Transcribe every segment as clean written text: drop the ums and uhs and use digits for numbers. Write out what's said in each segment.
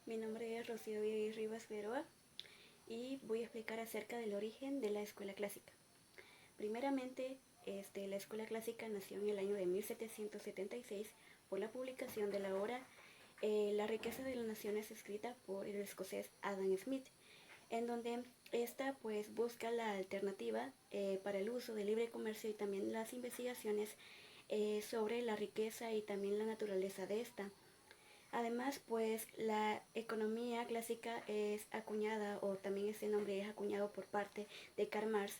Mi nombre es Rocío Rivas Figueroa y voy a explicar acerca del origen de la escuela clásica. Primeramente, la escuela clásica nació en el año de 1776 por la publicación de la obra La riqueza de las naciones, escrita por el escocés Adam Smith, en donde esta pues busca la alternativa para el uso del libre comercio y también las investigaciones sobre la riqueza y también la naturaleza de esta. Además, pues la economía clásica es acuñada, o también este nombre es acuñado por parte de Karl Marx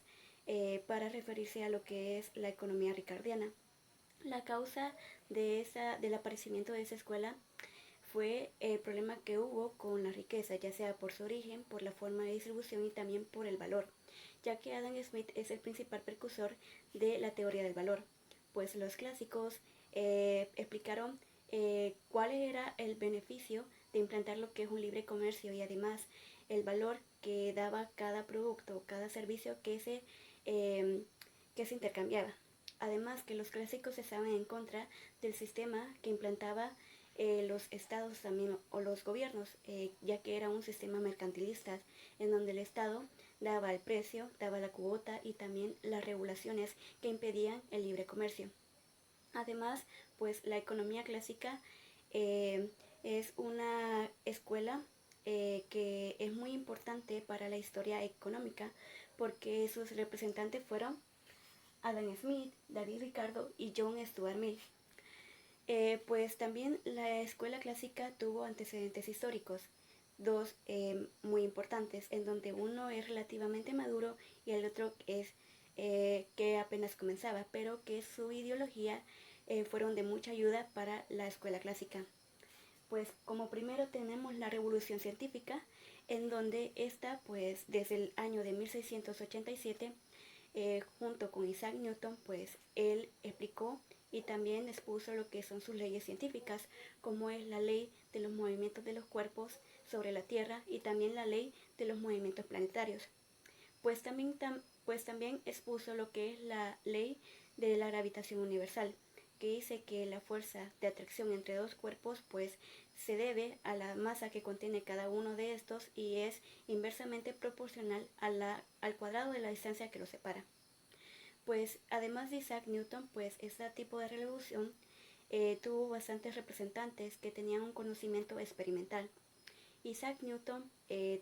para referirse a lo que es la economía ricardiana. La causa del aparecimiento de esa escuela fue el problema que hubo con la riqueza, ya sea por su origen, por la forma de distribución y también por el valor, ya que Adam Smith es el principal precursor de la teoría del valor, pues los clásicos explicaron cuál era el beneficio de implantar lo que es un libre comercio y además el valor que daba cada producto, cada servicio que se intercambiaba. Además que los clásicos estaban en contra del sistema que implantaba los estados también o los gobiernos, ya que era un sistema mercantilista en donde el Estado daba el precio, daba la cuota y también las regulaciones que impedían el libre comercio. Además, pues la economía clásica es una escuela que es muy importante para la historia económica porque sus representantes fueron Adam Smith, David Ricardo y John Stuart Mill. Pues también la escuela clásica tuvo antecedentes históricos, dos muy importantes, en donde uno es relativamente maduro y el otro es que apenas comenzaba, pero que su ideología fueron de mucha ayuda para la escuela clásica. Pues como primero tenemos la revolución científica, en donde esta pues desde el año de 1687 junto con Isaac Newton, pues él explicó y también expuso lo que son sus leyes científicas, como es la ley de los movimientos de los cuerpos sobre la Tierra y también la ley de los movimientos planetarios. Pues también expuso lo que es la ley de la gravitación universal, que dice que la fuerza de atracción entre dos cuerpos pues se debe a la masa que contiene cada uno de estos y es inversamente proporcional al cuadrado de la distancia que los separa. Pues además de Isaac Newton, pues este tipo de revolución tuvo bastantes representantes que tenían un conocimiento experimental. Isaac Newton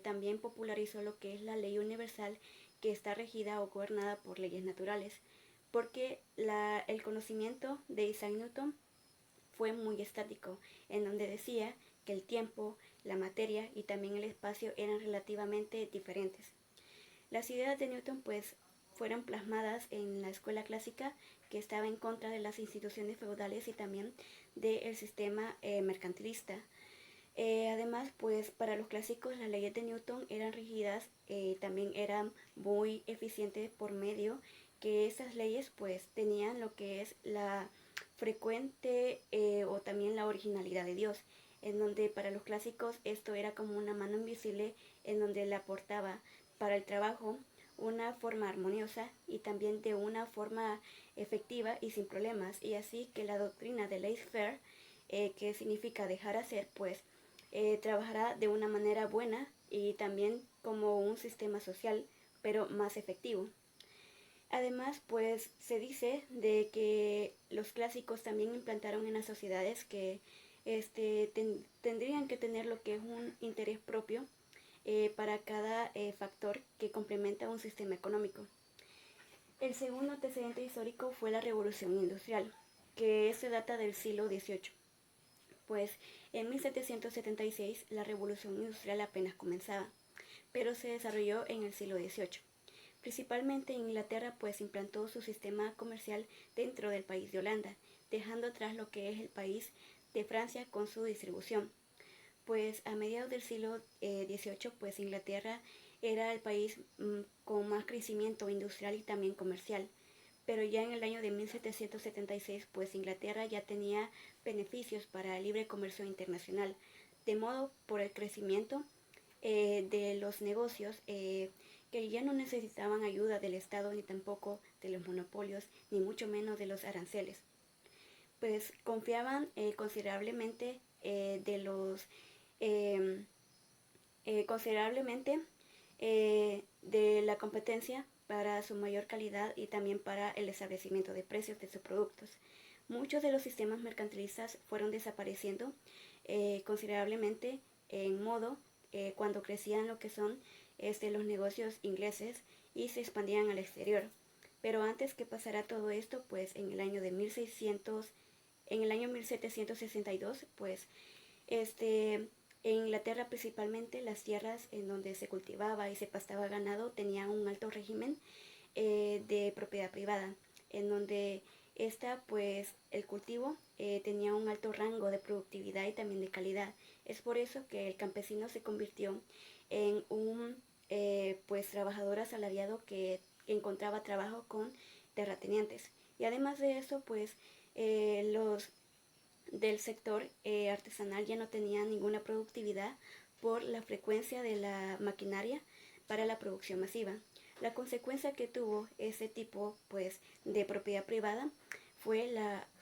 también popularizó lo que es la ley universal, que está regida o gobernada por leyes naturales, porque el conocimiento de Isaac Newton fue muy estático, en donde decía que el tiempo, la materia y también el espacio eran relativamente diferentes. Las ideas de Newton pues fueron plasmadas en la escuela clásica, que estaba en contra de las instituciones feudales y también del sistema mercantilista. Además, pues para los clásicos las leyes de Newton eran rígidas, también eran muy eficientes por medio que estas leyes pues tenían lo que es la frecuente o también la originalidad de Dios, en donde para los clásicos esto era como una mano invisible en donde le aportaba para el trabajo una forma armoniosa y también de una forma efectiva y sin problemas, y así que la doctrina de laissez-faire, que significa dejar hacer, pues trabajará de una manera buena y también como un sistema social, pero más efectivo. Además, pues se dice de que los clásicos también implantaron en las sociedades que tendrían que tener lo que es un interés propio para cada factor que complementa un sistema económico. El segundo antecedente histórico fue la Revolución Industrial, que se data del siglo XVIII. Pues en 1776 la Revolución Industrial apenas comenzaba, pero se desarrolló en el siglo XVIII. Principalmente en Inglaterra pues implantó su sistema comercial dentro del país de Holanda, dejando atrás lo que es el país de Francia con su distribución. Pues a mediados del siglo XVIII pues Inglaterra era el país con más crecimiento industrial y también comercial. Pero ya en el año de 1776 pues Inglaterra ya tenía beneficios para el libre comercio internacional, de modo por el crecimiento de los negocios que ya no necesitaban ayuda del Estado ni tampoco de los monopolios ni mucho menos de los aranceles. Pues confiaban considerablemente de los eh, considerablemente de la competencia para su mayor calidad y también para el establecimiento de precios de sus productos. Muchos de los sistemas mercantilistas fueron desapareciendo considerablemente en modo cuando crecían lo que son los negocios ingleses y se expandían al exterior. Pero antes que pasara todo esto, pues en el año de 1600, en el año 1762, pues en Inglaterra principalmente las tierras en donde se cultivaba y se pastaba ganado tenían un alto régimen de propiedad privada, en donde pues el cultivo tenía un alto rango de productividad y también de calidad. Es por eso que el campesino se convirtió en un pues trabajador asalariado que encontraba trabajo con terratenientes. Y además de eso, pues los del sector artesanal ya no tenía ninguna productividad por la frecuencia de la maquinaria para la producción masiva. La consecuencia que tuvo ese tipo pues, de propiedad privada fue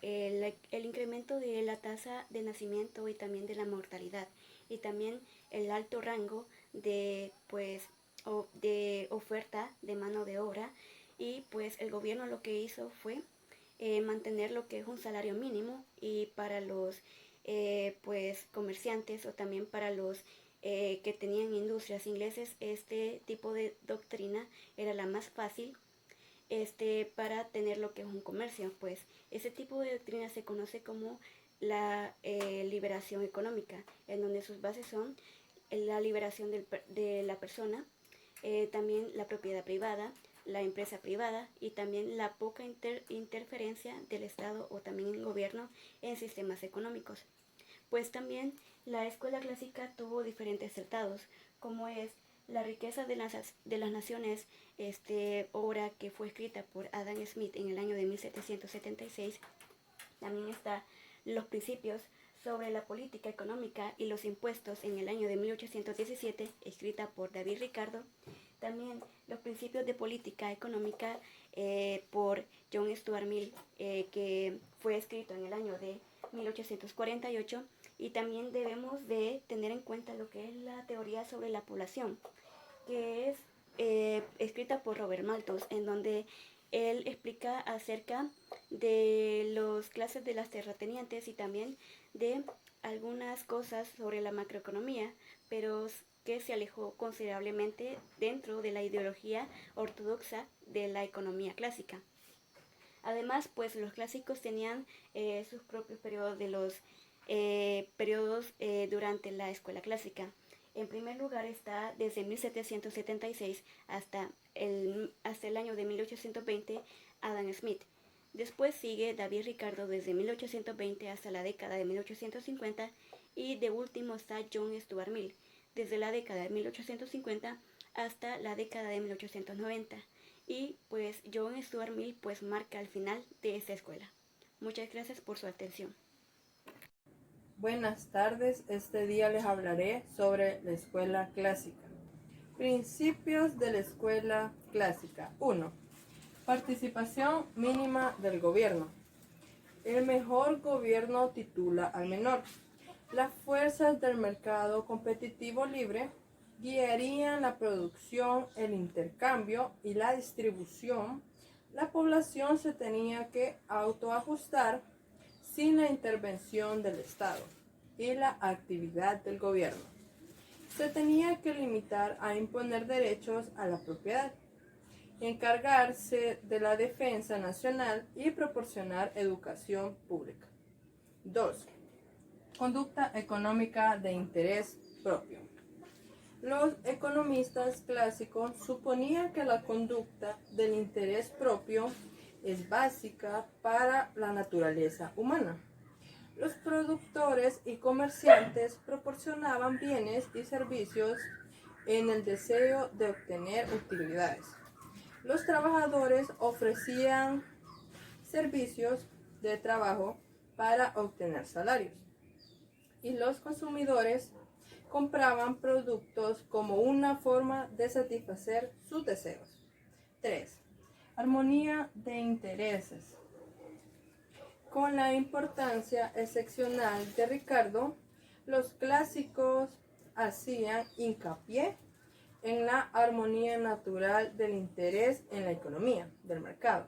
el incremento de la tasa de nacimiento y también de la mortalidad y también el alto rango de, pues, de oferta de mano de obra y pues el gobierno lo que hizo fue mantener lo que es un salario mínimo y para los pues comerciantes o también para los que tenían industrias ingleses este tipo de doctrina era la más fácil para tener lo que es un comercio. Pues ese tipo de doctrina se conoce como la liberación económica, en donde sus bases son la liberación de la persona, también la propiedad privada, la empresa privada y también la poca interferencia del Estado o también el gobierno en sistemas económicos. Pues también la escuela clásica tuvo diferentes tratados, como es La riqueza de las naciones, obra que fue escrita por Adam Smith en el año de 1776. También está Los principios sobre la política económica y los impuestos en el año de 1817, escrita por David Ricardo. También Los principios de política económica por John Stuart Mill, que fue escrito en el año de 1848. Y también debemos de tener en cuenta lo que es la teoría sobre la población, que es escrita por Robert Malthus, en donde él explica acerca de las clases de las terratenientes y también de algunas cosas sobre la macroeconomía, pero que se alejó considerablemente dentro de la ideología ortodoxa de la economía clásica. Además, pues los clásicos tenían sus propios periodos de los periodos durante la escuela clásica. En primer lugar está desde 1776 hasta el año de 1820 Adam Smith. Después sigue David Ricardo desde 1820 hasta la década de 1850 y de último está John Stuart Mill desde la década de 1850 hasta la década de 1890. Y pues John Stuart Mill pues marca el final de esta escuela. Muchas gracias por su atención. Buenas tardes, este día les hablaré sobre la escuela clásica. Principios de la escuela clásica. 1. Participación mínima del gobierno. El mejor gobierno titula al menor. Las fuerzas del mercado competitivo libre guiarían la producción, el intercambio y la distribución. La población se tenía que autoajustar sin la intervención del Estado y la actividad del gobierno. Se tenía que limitar a imponer derechos a la propiedad, encargarse de la defensa nacional y proporcionar educación pública. 2. Conducta económica de interés propio. Los economistas clásicos suponían que la conducta del interés propio es básica para la naturaleza humana. Los productores y comerciantes proporcionaban bienes y servicios en el deseo de obtener utilidades. Los trabajadores ofrecían servicios de trabajo para obtener salarios. Y los consumidores compraban productos como una forma de satisfacer sus deseos. 3. Armonía de intereses. Con la importancia excepcional de Ricardo, Los clásicos hacían hincapié en la armonía natural del interés en la economía del mercado,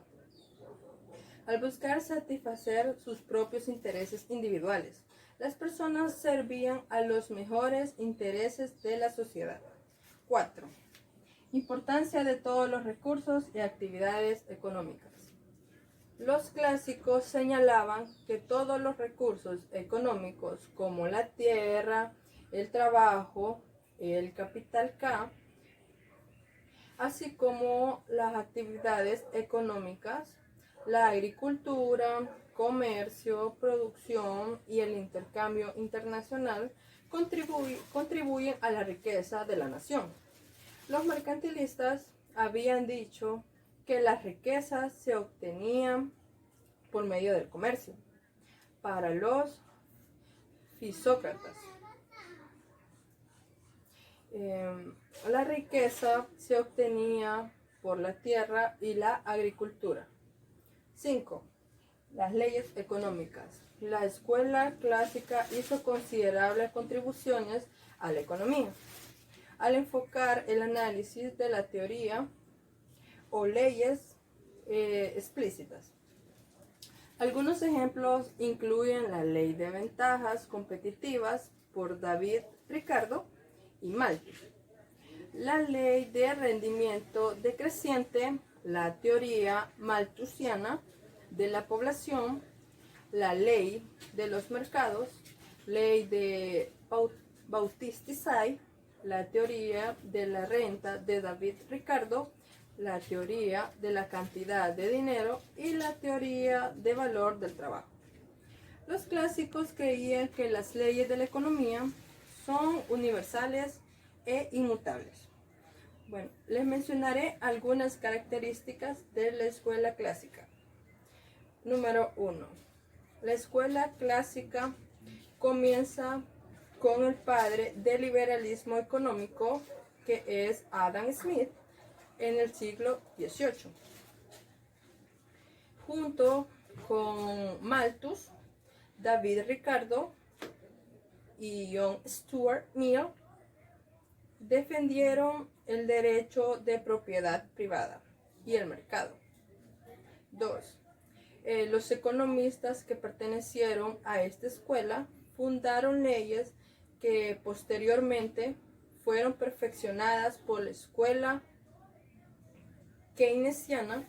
al buscar satisfacer sus propios intereses individuales. Las personas servían a los mejores intereses de la sociedad. 4. Importancia de todos los recursos y actividades económicas. Los clásicos señalaban que todos los recursos económicos, como la tierra, el trabajo, el capital K, así como las actividades económicas, la agricultura, comercio, producción y el intercambio internacional, contribuyen a la riqueza de la nación. Los mercantilistas habían dicho que las riquezas se obtenían por medio del comercio. Para los fisócratas, la riqueza se obtenía por la tierra y la agricultura. 5. Las leyes económicas. La escuela clásica hizo considerables contribuciones a la economía, al enfocar el análisis de la teoría o leyes explícitas. Algunos ejemplos incluyen la ley de ventajas competitivas por David Ricardo y Malthus, la ley de rendimiento decreciente, la teoría malthusiana de la población, la ley de los mercados, ley de Bautista-Say, la teoría de la renta de David Ricardo, la teoría de la cantidad de dinero y la teoría de valor del trabajo. Los clásicos creían que las leyes de la economía son universales e inmutables. Bueno, les mencionaré algunas características de la escuela clásica. Número 1. La escuela clásica comienza con el padre del liberalismo económico, que es Adam Smith, en el siglo XVIII. Junto con Malthus, David Ricardo y John Stuart Mill defendieron el derecho de propiedad privada y el mercado. 2. Los economistas que pertenecieron a esta escuela fundaron leyes que posteriormente fueron perfeccionadas por la escuela keynesiana,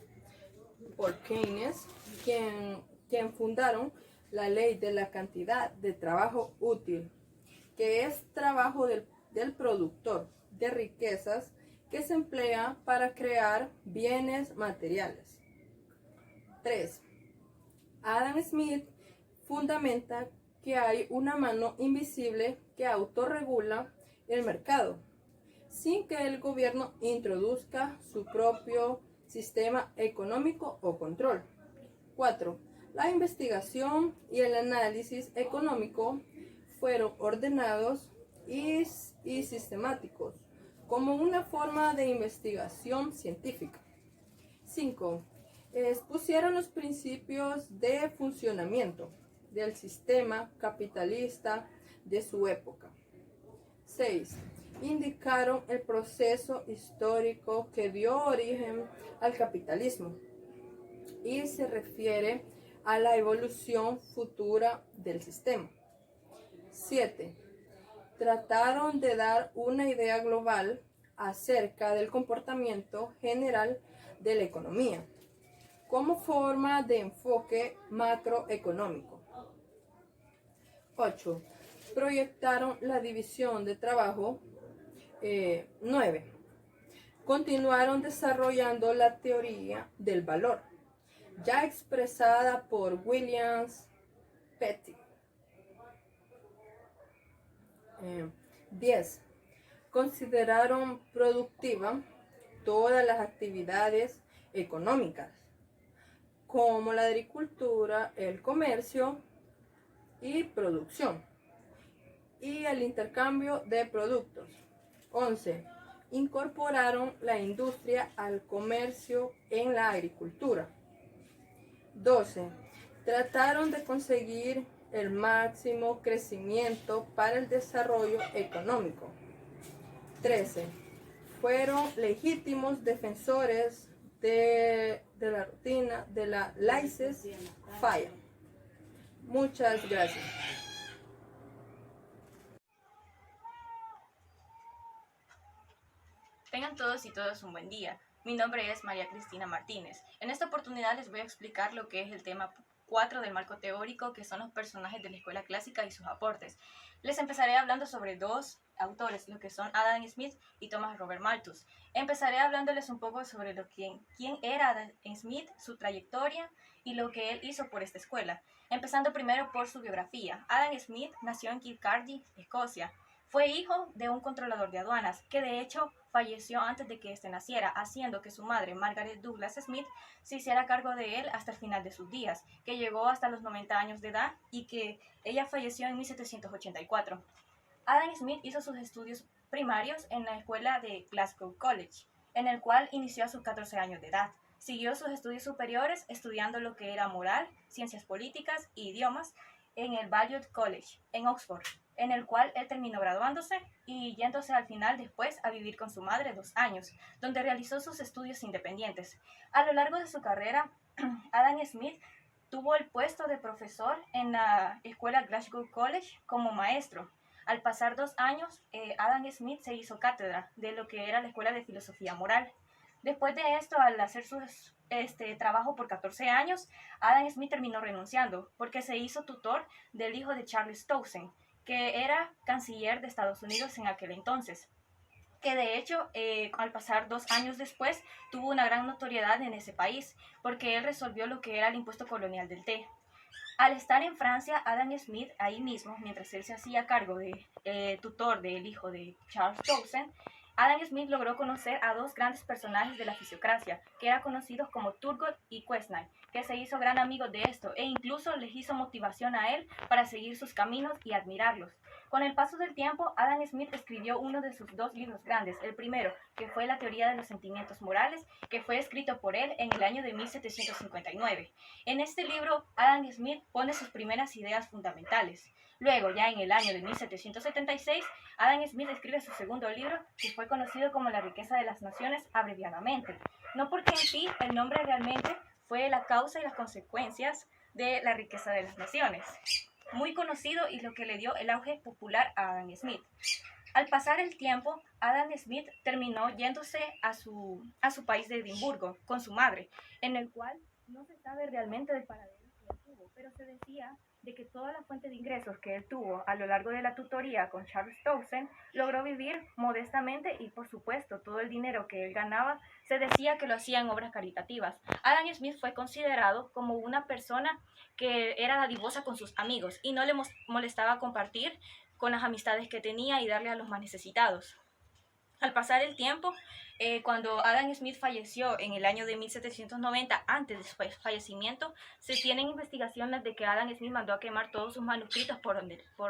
por Keynes, quien fundaron la ley de la cantidad de trabajo útil, que es trabajo del productor de riquezas que se emplea para crear bienes materiales. 3. Adam Smith fundamenta que hay una mano invisible que autorregula el mercado, sin que el gobierno introduzca su propio sistema económico o control. 4. La investigación y el análisis económico fueron ordenados y sistemáticos como una forma de investigación científica. 5. Expusieron los principios de funcionamiento del sistema capitalista de su época. 6. Indicaron el proceso histórico que dio origen al capitalismo y se refiere a la evolución futura del sistema. 7. Trataron de dar una idea global acerca del comportamiento general de la economía como forma de enfoque macroeconómico. 8. Proyectaron la división de trabajo. 9. Continuaron desarrollando la teoría del valor, ya expresada por William Petty. 10. Consideraron productiva todas las actividades económicas, como la agricultura, el comercio y producción, y el intercambio de productos. 11. Incorporaron la industria al comercio en la agricultura. 12. Trataron de conseguir el máximo crecimiento para el desarrollo económico. 13. Fueron legítimos defensores de la rutina de la laissez-faire. Muchas gracias. Tengan todos y todas un buen día. Mi nombre es María Cristina Martínez. En esta oportunidad les voy a explicar lo que es el tema 4 del marco teórico, que son los personajes de la escuela clásica y sus aportes. Les empezaré hablando sobre dos autores, lo que son Adam Smith y Thomas Robert Malthus. Empezaré hablándoles un poco sobre quién era Adam Smith, su trayectoria y lo que él hizo por esta escuela. Empezando primero por su biografía. Adam Smith nació en Kilcardy, Escocia. Fue hijo de un controlador de aduanas, que de hecho falleció antes de que éste naciera, haciendo que su madre, Margaret Douglas Smith, se hiciera cargo de él hasta el final de sus días, que llegó hasta los 90 años de edad y que ella falleció en 1784. Adam Smith hizo sus estudios primarios en la escuela de Glasgow College, en el cual inició a sus 14 años de edad. Siguió sus estudios superiores estudiando lo que era moral, ciencias políticas e idiomas en el Balliol College, en Oxford, en el cual él terminó graduándose y yéndose al final después a vivir con su madre 2 años, donde realizó sus estudios independientes. A lo largo de su carrera, Adam Smith tuvo el puesto de profesor en la escuela Glasgow College como maestro. Al pasar 2 años, Adam Smith se hizo cátedra de lo que era la escuela de filosofía moral. Después de esto, al hacer su trabajo por 14 años, Adam Smith terminó renunciando porque se hizo tutor del hijo de Charles Townsend, que era canciller de Estados Unidos en aquel entonces, que de hecho al pasar 2 años después tuvo una gran notoriedad en ese país porque él resolvió lo que era el impuesto colonial del té. Al estar en Francia, Adam Smith, ahí mismo, mientras él se hacía cargo de tutor del hijo de Charles Townsend, Adam Smith logró conocer a 2 grandes personajes de la fisiocracia, que eran conocidos como Turgot y Quesnay, que se hizo gran amigo de esto e incluso les hizo motivación a él para seguir sus caminos y admirarlos. Con el paso del tiempo, Adam Smith escribió uno de sus 2 libros grandes, el primero, que fue La teoría de los sentimientos morales, que fue escrito por él en el año de 1759. En este libro, Adam Smith pone sus primeras ideas fundamentales. Luego, ya en el año de 1776, Adam Smith escribe su segundo libro, que fue conocido como La riqueza de las naciones, abreviadamente. No porque en sí el nombre realmente fue la causa y las consecuencias de la riqueza de las naciones. Muy conocido y lo que le dio el auge popular a Adam Smith. Al pasar el tiempo, Adam Smith terminó yéndose a su país de Edimburgo con su madre, en el cual no se sabe realmente del paradero que él tuvo, pero se decía de que toda la fuente de ingresos que él tuvo a lo largo de la tutoría con Charles Townsend logró vivir modestamente y por supuesto todo el dinero que él ganaba se decía que lo hacía en obras caritativas. Adam Smith fue considerado como una persona que era dadivosa con sus amigos y no le molestaba compartir con las amistades que tenía y darle a los más necesitados. Al pasar el tiempo, cuando Adam Smith falleció en el año de 1790, antes de su fallecimiento, se tienen investigaciones de que Adam Smith mandó a quemar todos sus manuscritos por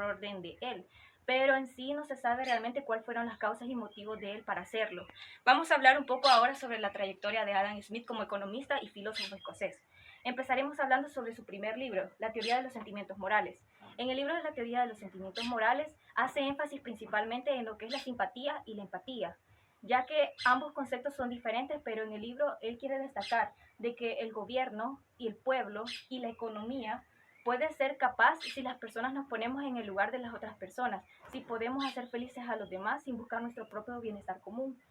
orden de él. Pero en sí no se sabe realmente cuáles fueron las causas y motivos de él para hacerlo. Vamos a hablar un poco ahora sobre la trayectoria de Adam Smith como economista y filósofo escocés. Empezaremos hablando sobre su primer libro, La teoría de los sentimientos morales. En el libro de La teoría de los sentimientos morales hace énfasis principalmente en lo que es la simpatía y la empatía, ya que ambos conceptos son diferentes, pero en el libro él quiere destacar de que el gobierno y el pueblo y la economía puede ser capaz si las personas nos ponemos en el lugar de las otras personas, si podemos hacer felices a los demás sin buscar nuestro propio bienestar común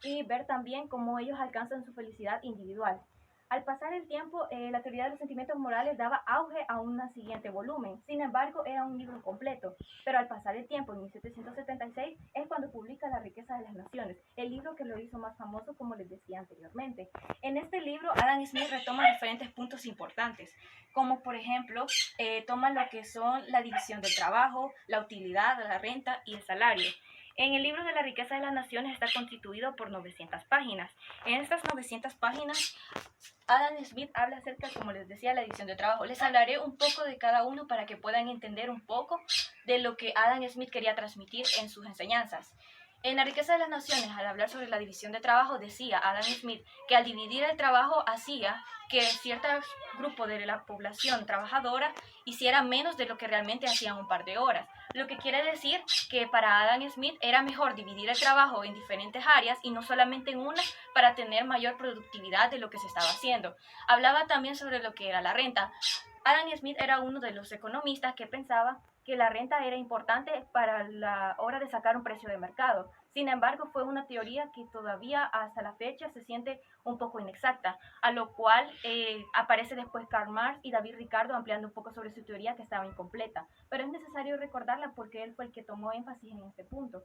y ver también cómo ellos alcanzan su felicidad individual. Al pasar el tiempo, la teoría de los sentimientos morales daba auge a un siguiente volumen. Sin embargo, era un libro completo. Pero al pasar el tiempo, en 1776, es cuando publica La riqueza de las naciones, el libro que lo hizo más famoso, como les decía anteriormente. En este libro, Adam Smith retoma diferentes puntos importantes, como por ejemplo, toma lo que son la división del trabajo, la utilidad, la renta y el salario. En el libro de La riqueza de las naciones está constituido por 900 páginas. En estas 900 páginas, Adam Smith habla acerca, como les decía, la división de trabajo. Les hablaré un poco de cada uno para que puedan entender un poco de lo que Adam Smith quería transmitir en sus enseñanzas. En La riqueza de las naciones, al hablar sobre la división de trabajo, decía Adam Smith que al dividir el trabajo hacía que cierto grupo de la población trabajadora hiciera menos de lo que realmente hacían un par de horas. Lo que quiere decir que para Adam Smith era mejor dividir el trabajo en diferentes áreas y no solamente en una para tener mayor productividad de lo que se estaba haciendo. Hablaba también sobre lo que era la renta. Adam Smith era uno de los economistas que pensaba que la renta era importante para la hora de sacar un precio de mercado. Sin embargo, fue una teoría que todavía hasta la fecha se siente un poco inexacta, a lo cual aparece después Karl Marx y David Ricardo ampliando un poco sobre su teoría que estaba incompleta. Pero es necesario recordarla porque él fue el que tomó énfasis en este punto.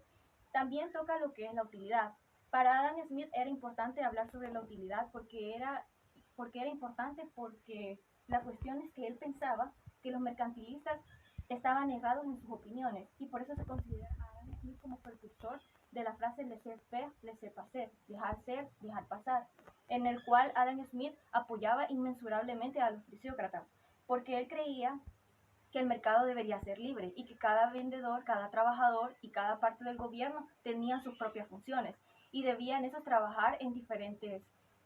También toca lo que es la utilidad. Para Adam Smith era importante hablar sobre la utilidad porque la cuestión es que él pensaba que los mercantilistas estaban errados en sus opiniones y por eso se considera a Adam Smith como precursor de la frase laissez-faire, laissez-passer, dejar ser, dejar pasar, en el cual Adam Smith apoyaba inmensurablemente a los fisiócratas, porque él creía que el mercado debería ser libre y que cada vendedor, cada trabajador y cada parte del gobierno tenía sus propias funciones y debían esos trabajar en diferentes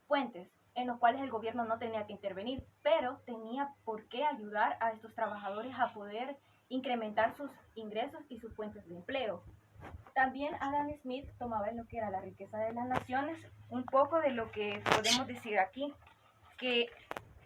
fuentes, en los cuales el gobierno no tenía que intervenir, pero tenía por qué ayudar a estos trabajadores a poder incrementar sus ingresos y sus fuentes de empleo. También Adam Smith tomaba en lo que era La riqueza de las naciones un poco de lo que podemos decir aquí, que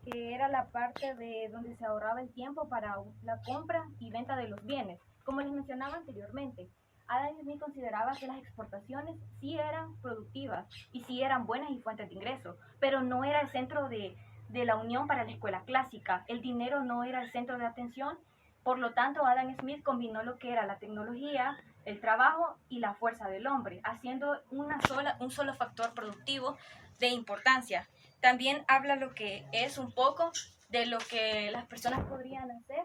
era la parte de donde se ahorraba el tiempo para la compra y venta de los bienes. Como les mencionaba anteriormente, Adam Smith consideraba que las exportaciones sí eran productivas y sí eran buenas y fuentes de ingreso, pero no era el centro de la unión para la escuela clásica. El dinero no era el centro de atención. Por lo tanto, Adam Smith combinó lo que era la tecnología, el trabajo y la fuerza del hombre, haciendo un solo factor productivo de importancia. También habla lo que es un poco de lo que las personas podrían hacer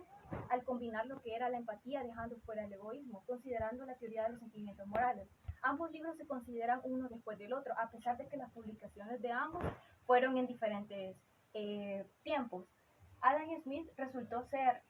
al combinar lo que era la empatía, dejando fuera el egoísmo, considerando la teoría de los sentimientos morales. Ambos libros se consideran uno después del otro, a pesar de que las publicaciones de ambos fueron en diferentes tiempos. Adam Smith resultó ser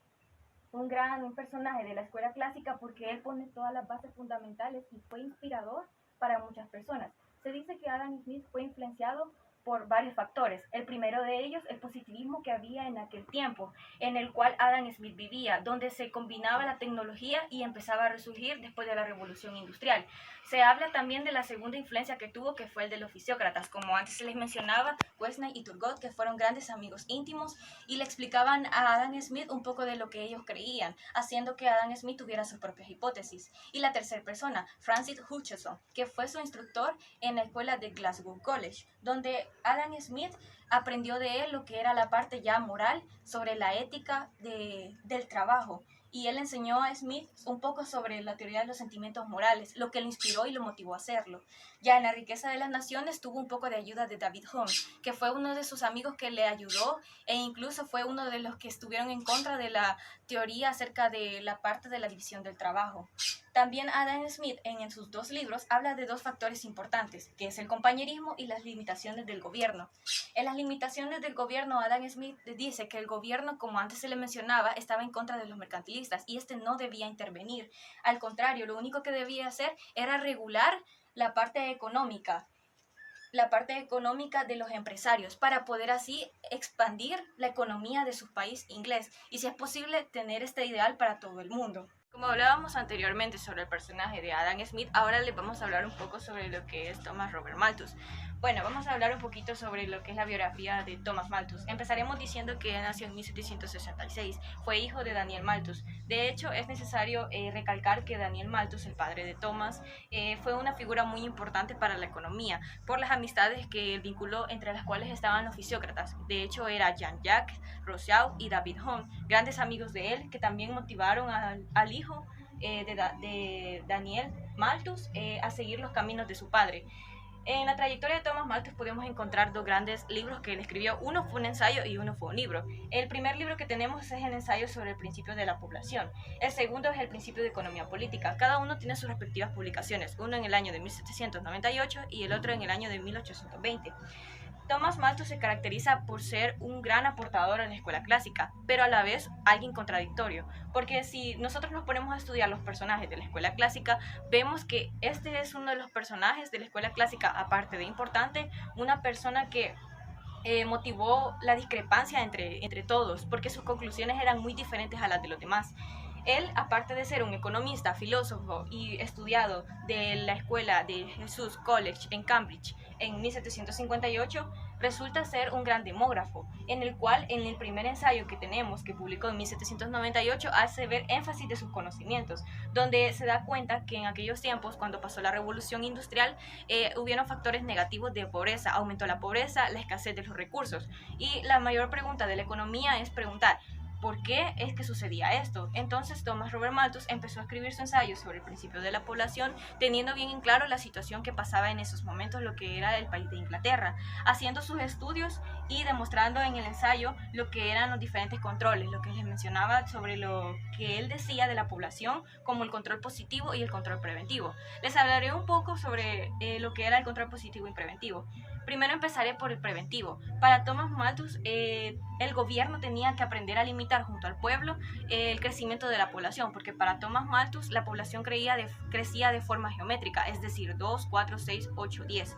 un gran personaje de la escuela clásica porque él pone todas las bases fundamentales y fue inspirador para muchas personas. Se dice que Adam Smith fue influenciado por varios factores. El primero de ellos, el positivismo que había en aquel tiempo, en el cual Adam Smith vivía, donde se combinaba la tecnología y empezaba a resurgir después de la Revolución Industrial. Se habla también de la segunda influencia que tuvo, que fue el de los fisiócratas, como antes se les mencionaba, Quesnay y Turgot, que fueron grandes amigos íntimos y le explicaban a Adam Smith un poco de lo que ellos creían, haciendo que Adam Smith tuviera sus propias hipótesis. Y la tercera persona, Francis Hutcheson, que fue su instructor en la escuela de Glasgow College, donde Adam Smith aprendió de él lo que era la parte ya moral sobre la ética del trabajo. Y él enseñó a Smith un poco sobre la teoría de los sentimientos morales, lo que lo inspiró y lo motivó a hacerlo. Ya en La riqueza de las naciones tuvo un poco de ayuda de David Hume, que fue uno de sus amigos que le ayudó e incluso fue uno de los que estuvieron en contra de la teoría acerca de la parte de la división del trabajo. También Adam Smith en sus dos libros habla de dos factores importantes, que es el compañerismo y las limitaciones del gobierno. En las limitaciones del gobierno, Adam Smith dice que el gobierno, como antes se le mencionaba, estaba en contra de los mercantilistas y este no debía intervenir. Al contrario, lo único que debía hacer era regular la parte económica de los empresarios para poder así expandir la economía de su país inglés y, si es posible, tener este ideal para todo el mundo. Como hablábamos anteriormente sobre el personaje de Adam Smith, ahora les vamos a hablar un poco sobre lo que es Thomas Robert Malthus. Bueno, vamos a hablar un poquito sobre lo que es la biografía de Thomas Malthus. Empezaremos diciendo que él nació en 1766, fue hijo de Daniel Malthus. De hecho, es necesario recalcar que Daniel Malthus, el padre de Thomas, fue una figura muy importante para la economía, por las amistades que él vinculó, entre las cuales estaban los fisiócratas. De hecho, era Jean-Jacques Rousseau y David Hume, grandes amigos de él, que también motivaron al hijo de Daniel Malthus a seguir los caminos de su padre. En la trayectoria de Thomas Malthus podemos encontrar dos grandes libros que él escribió. Uno fue un ensayo y uno fue un libro. El primer libro que tenemos es el ensayo sobre el principio de la población. El segundo es el principio de economía política. Cada uno tiene sus respectivas publicaciones, uno en el año de 1798 y el otro en el año de 1820. Thomas Malthus se caracteriza por ser un gran aportador en la escuela clásica, pero a la vez alguien contradictorio, porque si nosotros nos ponemos a estudiar los personajes de la escuela clásica, vemos que este es uno de los personajes de la escuela clásica, aparte de importante, una persona que motivó la discrepancia entre todos, porque sus conclusiones eran muy diferentes a las de los demás. Él, aparte de ser un economista, filósofo y estudiado de la escuela de Jesus College en Cambridge en 1758, resulta ser un gran demógrafo, en el cual en el primer ensayo que tenemos, que publicó en 1798, hace ver énfasis de sus conocimientos, donde se da cuenta que en aquellos tiempos, cuando pasó la revolución industrial, hubieron factores negativos de pobreza, aumentó la pobreza, la escasez de los recursos, y la mayor pregunta de la economía es preguntar, ¿por qué es que sucedía esto? Entonces Thomas Robert Malthus empezó a escribir su ensayo sobre el principio de la población, teniendo bien en claro la situación que pasaba en esos momentos, lo que era el país de Inglaterra, haciendo sus estudios y demostrando en el ensayo lo que eran los diferentes controles, lo que les mencionaba sobre lo que él decía de la población, como el control positivo y el control preventivo. Les hablaré un poco sobre lo que era el control positivo y preventivo. Primero empezaré por el preventivo. Para Thomas Malthus, el gobierno tenía que aprender a limitar junto al pueblo el crecimiento de la población, porque para Thomas Malthus la población crecía de forma geométrica, es decir, 2, 4, 6, 8, 10.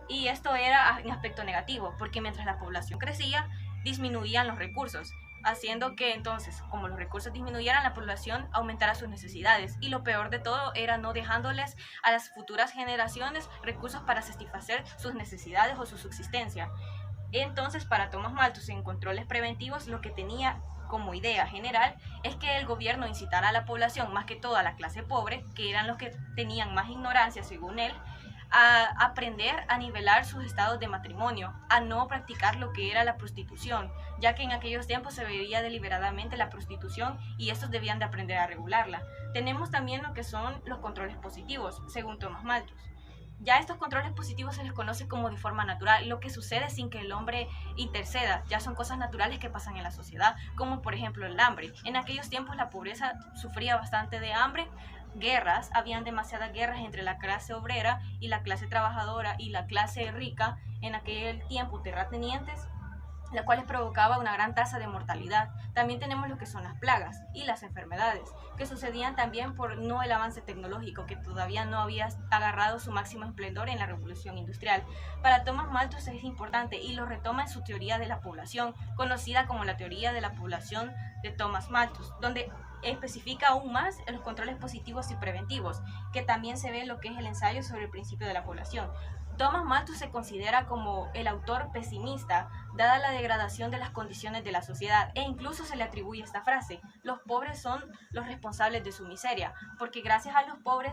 Y esto era en aspecto negativo, porque mientras la población crecía, disminuían los recursos, haciendo que entonces, como los recursos disminuyeran, la población aumentara sus necesidades. Y lo peor de todo era no dejándoles a las futuras generaciones recursos para satisfacer sus necesidades o su subsistencia. Entonces, para Thomas Malthus, en controles preventivos, lo que tenía como idea general es que el gobierno incitara a la población, más que todo a la clase pobre, que eran los que tenían más ignorancia según él, a aprender a nivelar sus estados de matrimonio, a no practicar lo que era la prostitución, ya que en aquellos tiempos se veía deliberadamente la prostitución y estos debían de aprender a regularla. Tenemos también lo que son los controles positivos, según Thomas Malthus. Ya estos controles positivos se les conoce como de forma natural, lo que sucede sin que el hombre interceda, ya son cosas naturales que pasan en la sociedad, como por ejemplo el hambre. En aquellos tiempos la pobreza sufría bastante de hambre, guerras, habían demasiadas guerras entre la clase obrera y la clase trabajadora y la clase rica, en aquel tiempo terratenientes, las cuales provocaba una gran tasa de mortalidad. También tenemos lo que son las plagas y las enfermedades, que sucedían también por no el avance tecnológico, que todavía no había agarrado su máximo esplendor en la revolución industrial. Para Thomas Malthus es importante y lo retoma en su teoría de la población, conocida como la teoría de la población de Thomas Malthus, donde especifica aún más los controles positivos y preventivos, que también se ve en lo que es el ensayo sobre el principio de la población. Thomas Malthus se considera como el autor pesimista, dada la degradación de las condiciones de la sociedad, e incluso se le atribuye esta frase: los pobres son los responsables de su miseria, porque gracias a los pobres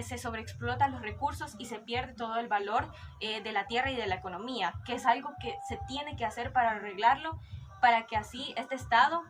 se sobreexplotan los recursos y se pierde todo el valor de la tierra y de la economía, que es algo que se tiene que hacer para arreglarlo, para que así este Estado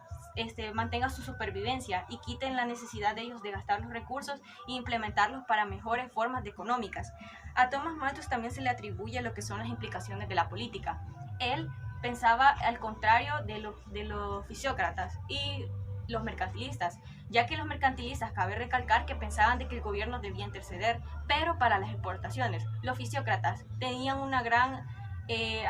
mantenga su supervivencia y quiten la necesidad de ellos de gastar los recursos e implementarlos para mejores formas económicas. A Thomas Malthus también se le atribuye lo que son las implicaciones de la política. Él pensaba al contrario de los fisiócratas y los mercantilistas, ya que los mercantilistas, cabe recalcar que pensaban de que el gobierno debía interceder, pero para las exportaciones. Los fisiócratas tenían una gran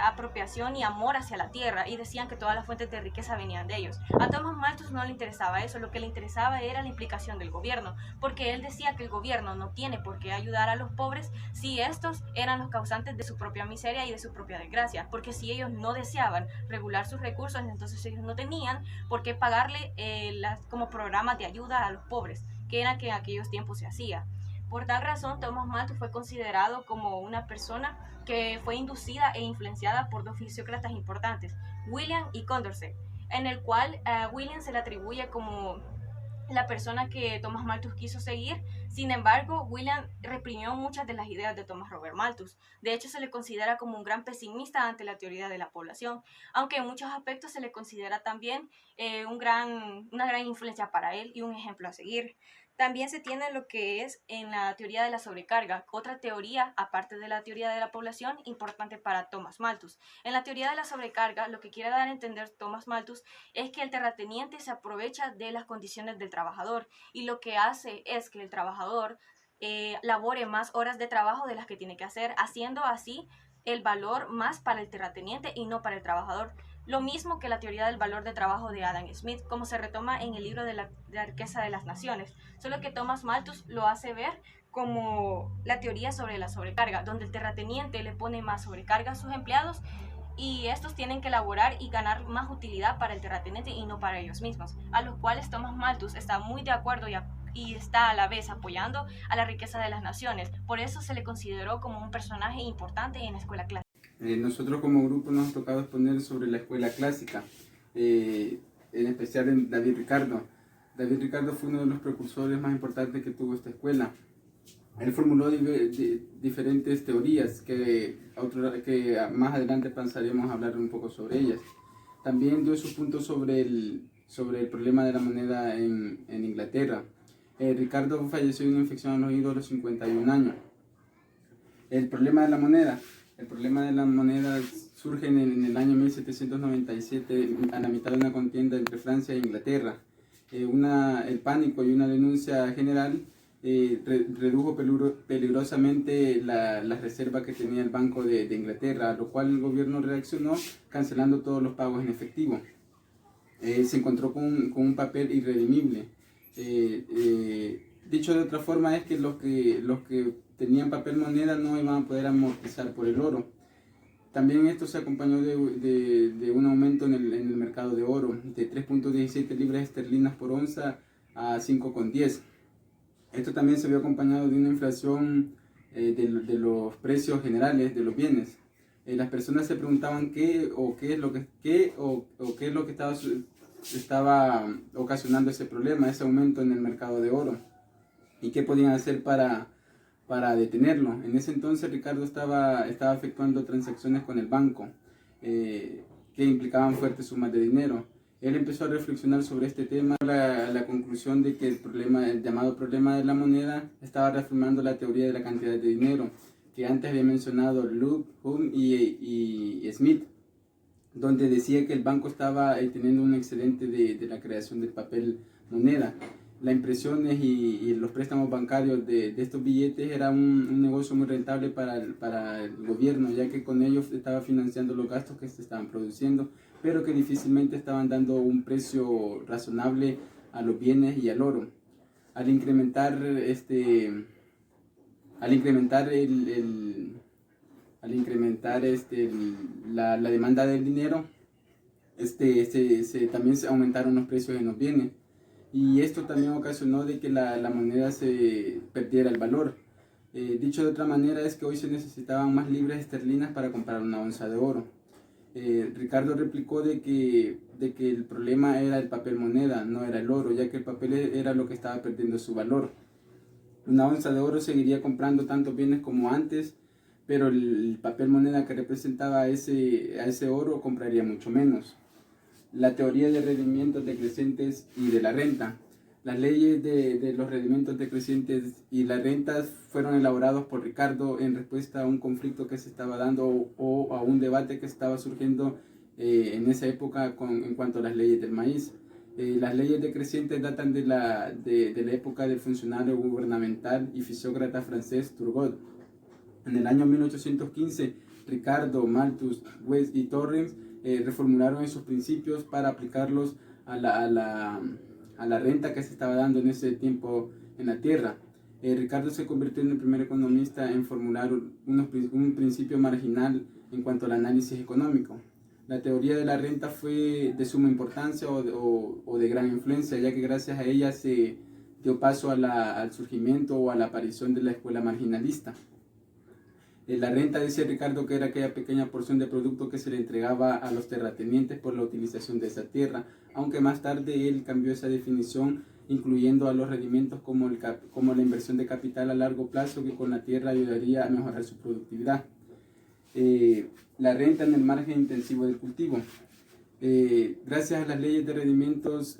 apropiación y amor hacia la tierra y decían que todas las fuentes de riqueza venían de ellos. A Thomas Malthus no le interesaba eso, lo que le interesaba era la implicación del gobierno, porque él decía que el gobierno no tiene por qué ayudar a los pobres si estos eran los causantes de su propia miseria y de su propia desgracia, porque si ellos no deseaban regular sus recursos, entonces ellos no tenían por qué pagarle como programas de ayuda a los pobres, que era que en aquellos tiempos se hacía. Por tal razón, Thomas Malthus fue considerado como una persona que fue inducida e influenciada por dos fisiócratas importantes, William y Condorcet, en el cual William se le atribuye como la persona que Thomas Malthus quiso seguir. Sin embargo, William reprimió muchas de las ideas de Thomas Robert Malthus. De hecho, se le considera como un gran pesimista ante la teoría de la población, aunque en muchos aspectos se le considera también una gran influencia para él y un ejemplo a seguir. También se tiene lo que es en la teoría de la sobrecarga, otra teoría, aparte de la teoría de la población, importante para Thomas Malthus. En la teoría de la sobrecarga, lo que quiere dar a entender Thomas Malthus es que el terrateniente se aprovecha de las condiciones del trabajador y lo que hace es que el trabajador labore más horas de trabajo de las que tiene que hacer, haciendo así el valor más para el terrateniente y no para el trabajador. Lo mismo que la teoría del valor de trabajo de Adam Smith, como se retoma en el libro de la riqueza de las naciones, solo que Thomas Malthus lo hace ver como la teoría sobre la sobrecarga, donde el terrateniente le pone más sobrecarga a sus empleados y estos tienen que elaborar y ganar más utilidad para el terrateniente y no para ellos mismos, a los cuales Thomas Malthus está muy de acuerdo y está a la vez apoyando a la riqueza de las naciones. Por eso se le consideró como un personaje importante en la escuela clásica. Nosotros como grupo nos ha tocado exponer sobre la escuela clásica, en especial en David Ricardo. David Ricardo fue uno de los precursores más importantes que tuvo esta escuela. Él formuló diferentes teorías que más adelante pensaremos hablar un poco sobre ellas. También dio sus puntos sobre el problema de la moneda en Inglaterra. Ricardo falleció de una infección al oído a los 51 años. El problema de la moneda surge en el año 1797 a la mitad de una contienda entre Francia e Inglaterra. El pánico y una denuncia general redujo peligrosamente la reserva que tenía el Banco de Inglaterra, a lo cual el gobierno reaccionó cancelando todos los pagos en efectivo. Se encontró con un papel irredimible. Dicho de otra forma es que los que tenían papel moneda no iban a poder amortizar por el oro. También esto se acompañó de un aumento en el mercado de oro, de 3.17 libras esterlinas por onza a 5.10. Esto también se vio acompañado de una inflación de los precios generales de los bienes. Las personas se preguntaban qué es lo que estaba ocasionando ese problema, ese aumento en el mercado de oro, y qué podían hacer para detenerlo. En ese entonces Ricardo estaba efectuando transacciones con el banco que implicaban fuertes sumas de dinero. Él empezó a reflexionar sobre este tema, la conclusión de que el llamado problema de la moneda estaba reafirmando la teoría de la cantidad de dinero que antes había mencionado Luke, Hume y Smith, donde decía que el banco estaba teniendo un excedente de la creación del papel moneda. Las impresiones y los préstamos bancarios de estos billetes era un negocio muy rentable para el gobierno, ya que con ellos estaba financiando los gastos que se estaban produciendo, pero que difícilmente estaban dando un precio razonable a los bienes y al oro. Al incrementar la demanda del dinero, también se aumentaron los precios en los bienes. Y esto también ocasionó de que la moneda se perdiera el valor. Dicho de otra manera es que hoy se necesitaban más libras esterlinas para comprar una onza de oro. Ricardo replicó de que el problema era el papel moneda, no era el oro, ya que el papel era lo que estaba perdiendo su valor. Una onza de oro seguiría comprando tantos bienes como antes, pero el papel moneda que representaba a ese oro compraría mucho menos. La teoría de rendimientos decrecientes y de la renta. Las leyes de los rendimientos decrecientes y las rentas fueron elaborados por Ricardo en respuesta a un conflicto que se estaba dando o a un debate que estaba surgiendo en esa época en cuanto a las leyes del maíz. Las leyes decrecientes datan de la época del funcionario gubernamental y fisiócrata francés Turgot. En el año 1815, Ricardo, Malthus, West y Torrens reformularon esos principios para aplicarlos a la renta que se estaba dando en ese tiempo en la tierra. Ricardo se convirtió en el primer economista en formular un principio marginal en cuanto al análisis económico. La teoría de la renta fue de suma importancia o de gran influencia, ya que gracias a ella se dio paso al surgimiento o a la aparición de la escuela marginalista. La renta, decía Ricardo, que era aquella pequeña porción de producto que se le entregaba a los terratenientes por la utilización de esa tierra, aunque más tarde él cambió esa definición, incluyendo a los rendimientos como la inversión de capital a largo plazo que con la tierra ayudaría a mejorar su productividad. La renta en el margen intensivo del cultivo. Gracias a las leyes de rendimientos,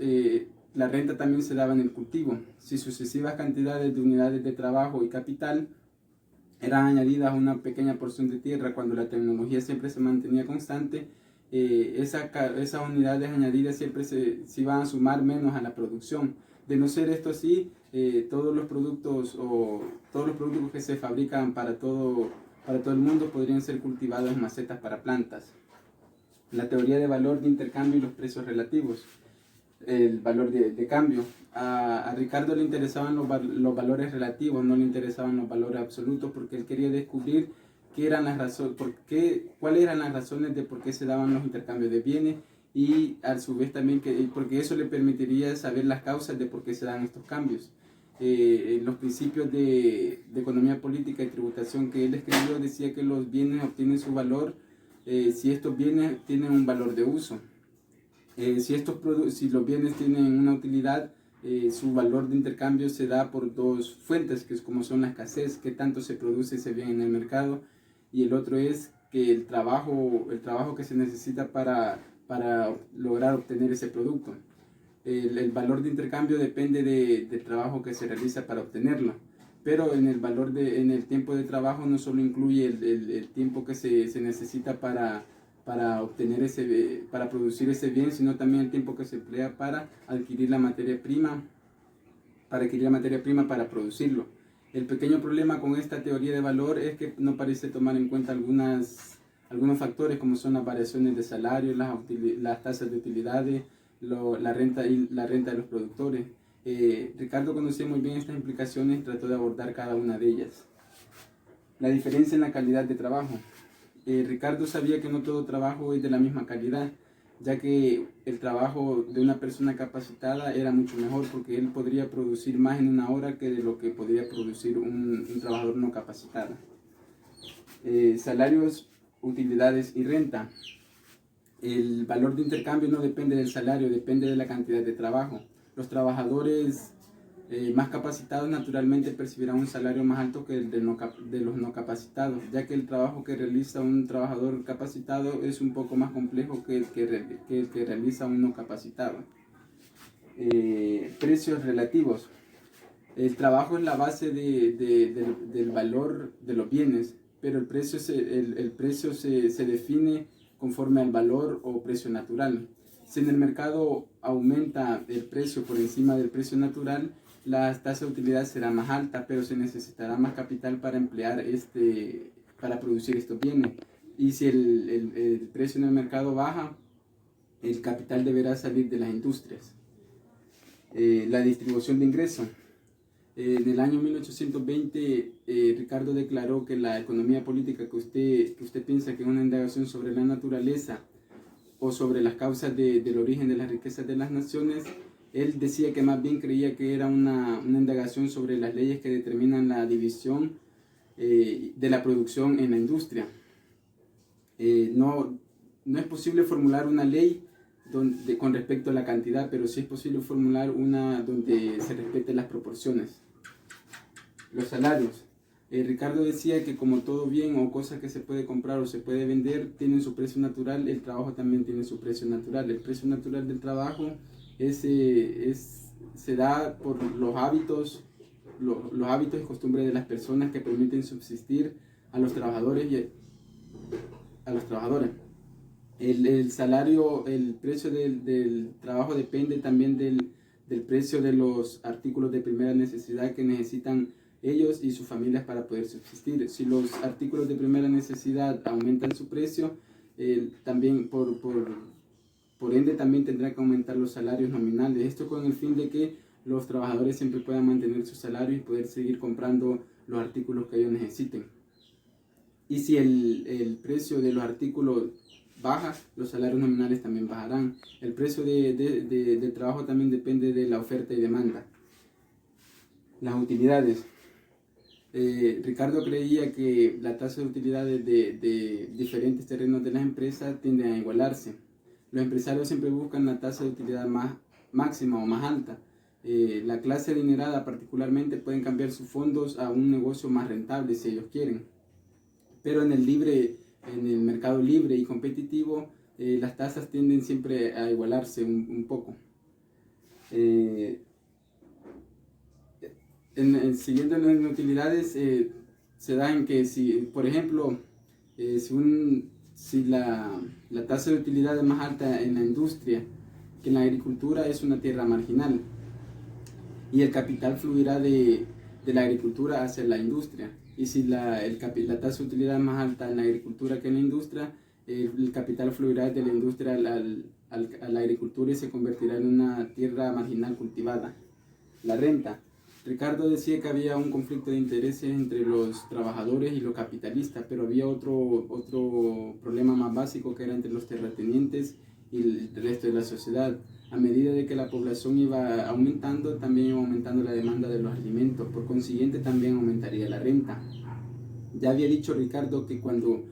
la renta también se daba en el cultivo. Si sucesivas cantidades de unidades de trabajo y capital eran añadidas a una pequeña porción de tierra cuando la tecnología siempre se mantenía constante, esas unidades añadidas siempre se iban a sumar menos a la producción. De no ser esto así, todos los productos que se fabrican para todo para todo el mundo podrían ser cultivados en macetas para plantas. La teoría de valor de intercambio y los precios relativos. El valor de cambio. A Ricardo le interesaban los valores relativos, no le interesaban los valores absolutos, porque él quería descubrir cuáles eran las razones de por qué se daban los intercambios de bienes, y a su vez también porque eso le permitiría saber las causas de por qué se dan estos cambios. Los principios de economía política y tributación que él escribió decía que los bienes obtienen su valor si estos bienes tienen un valor de uso. Si los bienes tienen una utilidad, su valor de intercambio se da por dos fuentes, que es como son la escasez, que tanto se produce ese bien en el mercado, y el otro es que el trabajo que se necesita para lograr obtener ese producto. El valor de intercambio depende del trabajo que se realiza para obtenerlo, pero en el tiempo de trabajo no solo incluye el tiempo que se necesita para producir ese bien, sino también el tiempo que se emplea para adquirir la materia prima, para producirlo. El pequeño problema con esta teoría de valor es que no parece tomar en cuenta algunos factores, como son las variaciones de salario, las tasas de utilidades, la renta de los productores. Ricardo conocía muy bien estas implicaciones y trató de abordar cada una de ellas. La diferencia en la calidad de trabajo. Ricardo sabía que no todo trabajo es de la misma calidad, ya que el trabajo de una persona capacitada era mucho mejor, porque él podría producir más en una hora que de lo que podría producir un trabajador no capacitado. Salarios, utilidades y renta. El valor de intercambio no depende del salario, depende de la cantidad de trabajo. Los trabajadores más capacitados naturalmente percibirán un salario más alto que el de los no capacitados, ya que el trabajo que realiza un trabajador capacitado es un poco más complejo que el que realiza un no capacitado. Precios relativos. El trabajo es la base del valor de los bienes, pero el precio se define conforme al valor o precio natural. Si en el mercado aumenta el precio por encima del precio natural, la tasa de utilidad será más alta, pero se necesitará más capital para para producir estos bienes. Y si el precio en el mercado baja, el capital deberá salir de las industrias. La distribución de ingresos. En el año 1820, Ricardo declaró que la economía política que usted piensa que es una indagación sobre la naturaleza o sobre las causas del origen de las riquezas de las naciones, él decía que más bien creía que era una indagación sobre las leyes que determinan la división de la producción en la industria. No es posible formular una ley con respecto a la cantidad, pero sí es posible formular una donde se respeten las proporciones. Los salarios. Ricardo decía que como todo bien o cosa que se puede comprar o se puede vender tienen su precio natural, el trabajo también tiene su precio natural. El precio natural del trabajo se da por los hábitos y costumbres de las personas que permiten subsistir a los trabajadores y a los trabajadores. El salario, el precio del trabajo depende también del precio de los artículos de primera necesidad que necesitan ellos y sus familias para poder subsistir. Si los artículos de primera necesidad aumentan su precio, también por ende también tendrá que aumentar los salarios nominales. Esto con el fin de que los trabajadores siempre puedan mantener su salario y poder seguir comprando los artículos que ellos necesiten. Y si el precio de los artículos baja, los salarios nominales también bajarán. El precio del trabajo también depende de la oferta y demanda. Las utilidades. Ricardo creía que la tasa de utilidades de diferentes terrenos de las empresas tienden a igualarse. Los empresarios siempre buscan la tasa de utilidad máxima o más alta. La clase adinerada particularmente pueden cambiar sus fondos a un negocio más rentable si ellos quieren. Pero en el mercado libre y competitivo, las tasas tienden siempre a igualarse un poco. Siguiendo en las utilidades, se da en que si, por ejemplo, si la tasa de utilidad es más alta en la industria que en la agricultura, es una tierra marginal y el capital fluirá de la agricultura hacia la industria, y si la tasa de utilidad es más alta en la agricultura que en la industria, el capital fluirá de la industria a la agricultura y se convertirá en una tierra marginal cultivada. La renta. Ricardo decía que había un conflicto de intereses entre los trabajadores y los capitalistas, pero había otro problema más básico, que era entre los terratenientes y el resto de la sociedad. A medida de que la población iba aumentando, también iba aumentando la demanda de los alimentos, por consiguiente también aumentaría la renta. Ya había dicho Ricardo que cuando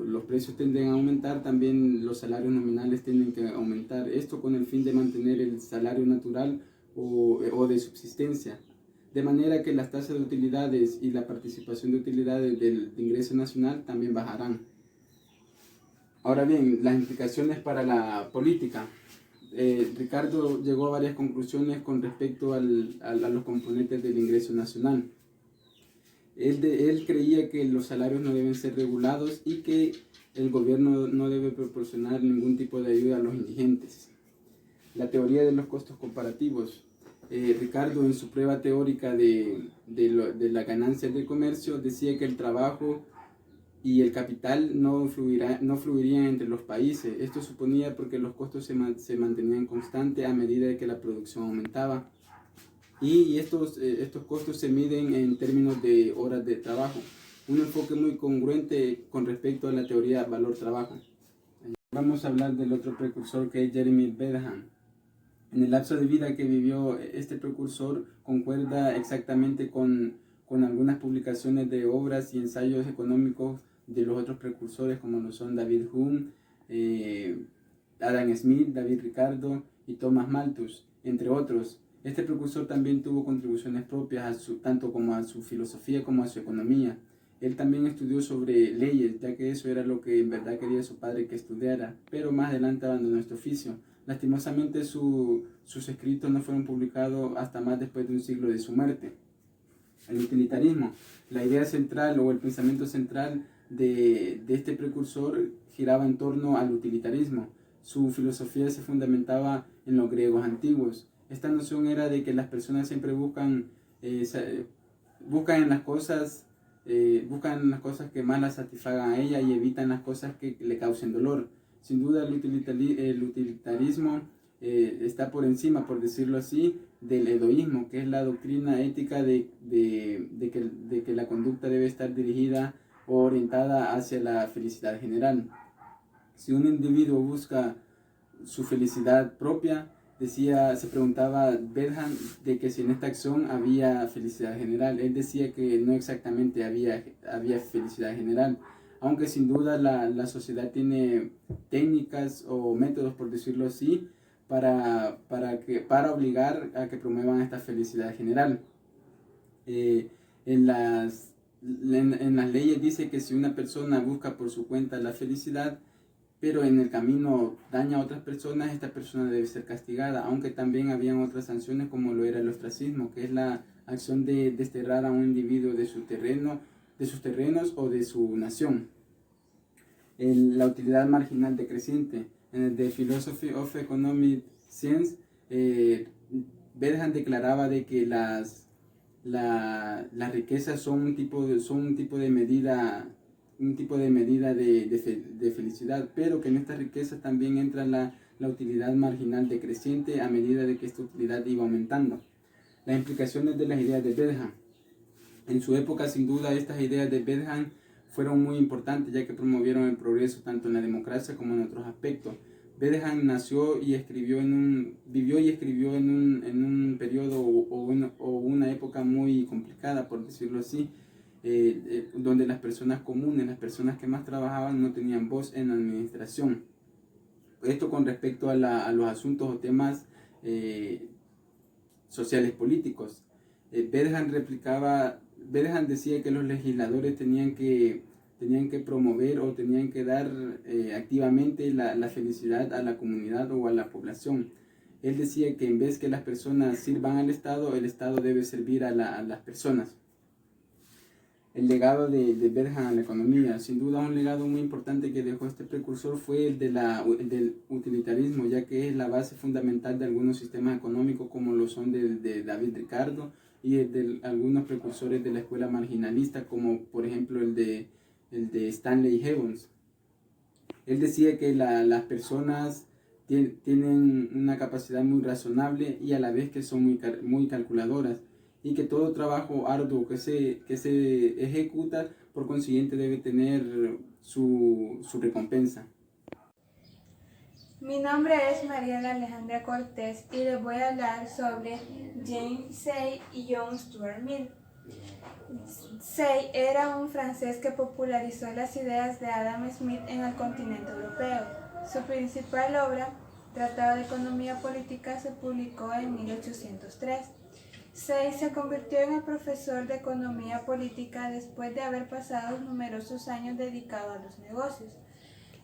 los precios tienden a aumentar, también los salarios nominales tienden que aumentar. Esto con el fin de mantener el salario natural o de subsistencia. De manera que las tasas de utilidades y la participación de utilidades del ingreso nacional también bajarán. Ahora bien, las implicaciones para la política. Ricardo llegó a varias conclusiones con respecto a los componentes del ingreso nacional. Él creía que los salarios no deben ser regulados y que el gobierno no debe proporcionar ningún tipo de ayuda a los indigentes. La teoría de los costos comparativos. Ricardo, en su prueba teórica de la ganancia del comercio, decía que el trabajo y el capital no fluirían entre los países. Esto suponía porque los costos se mantenían constantes a medida de que la producción aumentaba. Y estos costos se miden en términos de horas de trabajo, un enfoque muy congruente con respecto a la teoría valor-trabajo. Vamos a hablar del otro precursor, que es Jeremy Bentham. En el lapso de vida que vivió este precursor concuerda exactamente con algunas publicaciones de obras y ensayos económicos de los otros precursores, como lo son David Hume, Adam Smith, David Ricardo y Thomas Malthus, entre otros. Este precursor también tuvo contribuciones propias tanto como a su filosofía como a su economía. Él también estudió sobre leyes, ya que eso era lo que en verdad quería su padre que estudiara, pero más adelante abandonó este oficio. Lastimosamente sus escritos no fueron publicados hasta más después de un siglo de su muerte. El utilitarismo. La idea central o el pensamiento central de este precursor giraba en torno al utilitarismo. Su filosofía se fundamentaba en los griegos antiguos. Esta noción era de que las personas siempre buscan en las cosas que más las satisfagan a ella y evitan las cosas que le causen dolor. Sin duda el utilitarismo está por encima, por decirlo así, del egoísmo, que es la doctrina ética de que la conducta debe estar dirigida o orientada hacia la felicidad general. Si un individuo busca su felicidad propia, se preguntaba Bentham de que si en esta acción había felicidad general. Él decía que no exactamente había felicidad general, aunque sin duda la sociedad tiene técnicas o métodos, por decirlo así, para obligar a que promuevan esta felicidad general. En las leyes dice que si una persona busca por su cuenta la felicidad, pero en el camino daña a otras personas, esta persona debe ser castigada, aunque también habían otras sanciones, como lo era el ostracismo, que es la acción de desterrar a un individuo de sus terrenos o de su nación. La utilidad marginal decreciente. En el The Philosophy of Economic Science, Bentham declaraba de que las riquezas son un tipo de medida de felicidad, pero que en esta riqueza también entra la utilidad marginal decreciente a medida de que esta utilidad iba aumentando. Las implicaciones de las ideas de Bentham. En su época, sin duda, estas ideas de Bentham fueron muy importantes, ya que promovieron el progreso tanto en la democracia como en otros aspectos. Bentham nació y vivió y escribió en un periodo o una época muy complicada, por decirlo así, donde las personas comunes, las personas que más trabajaban, no tenían voz en la administración. Esto con respecto a los asuntos o temas sociales políticos. Bentham decía que los legisladores tenían que promover o tenían que dar activamente la felicidad a la comunidad o a la población. Él decía que en vez que las personas sirvan al Estado, el Estado debe servir a las personas. El legado de Bentham a la economía. Sin duda un legado muy importante que dejó este precursor fue el del utilitarismo, ya que es la base fundamental de algunos sistemas económicos como lo son de David Ricardo y de algunos precursores de la escuela marginalista, como por ejemplo el de Stanley Jevons. Él decía que las personas tienen una capacidad muy razonable y a la vez que son muy calculadoras, y que todo trabajo arduo que se ejecuta, por consiguiente, debe tener su recompensa. Mi nombre es Mariela Alejandra Cortés y les voy a hablar sobre James Say y John Stuart Mill. Say era un francés que popularizó las ideas de Adam Smith en el continente europeo. Su principal obra, Tratado de Economía Política, se publicó en 1803. Say se convirtió en el profesor de economía política después de haber pasado numerosos años dedicado a los negocios.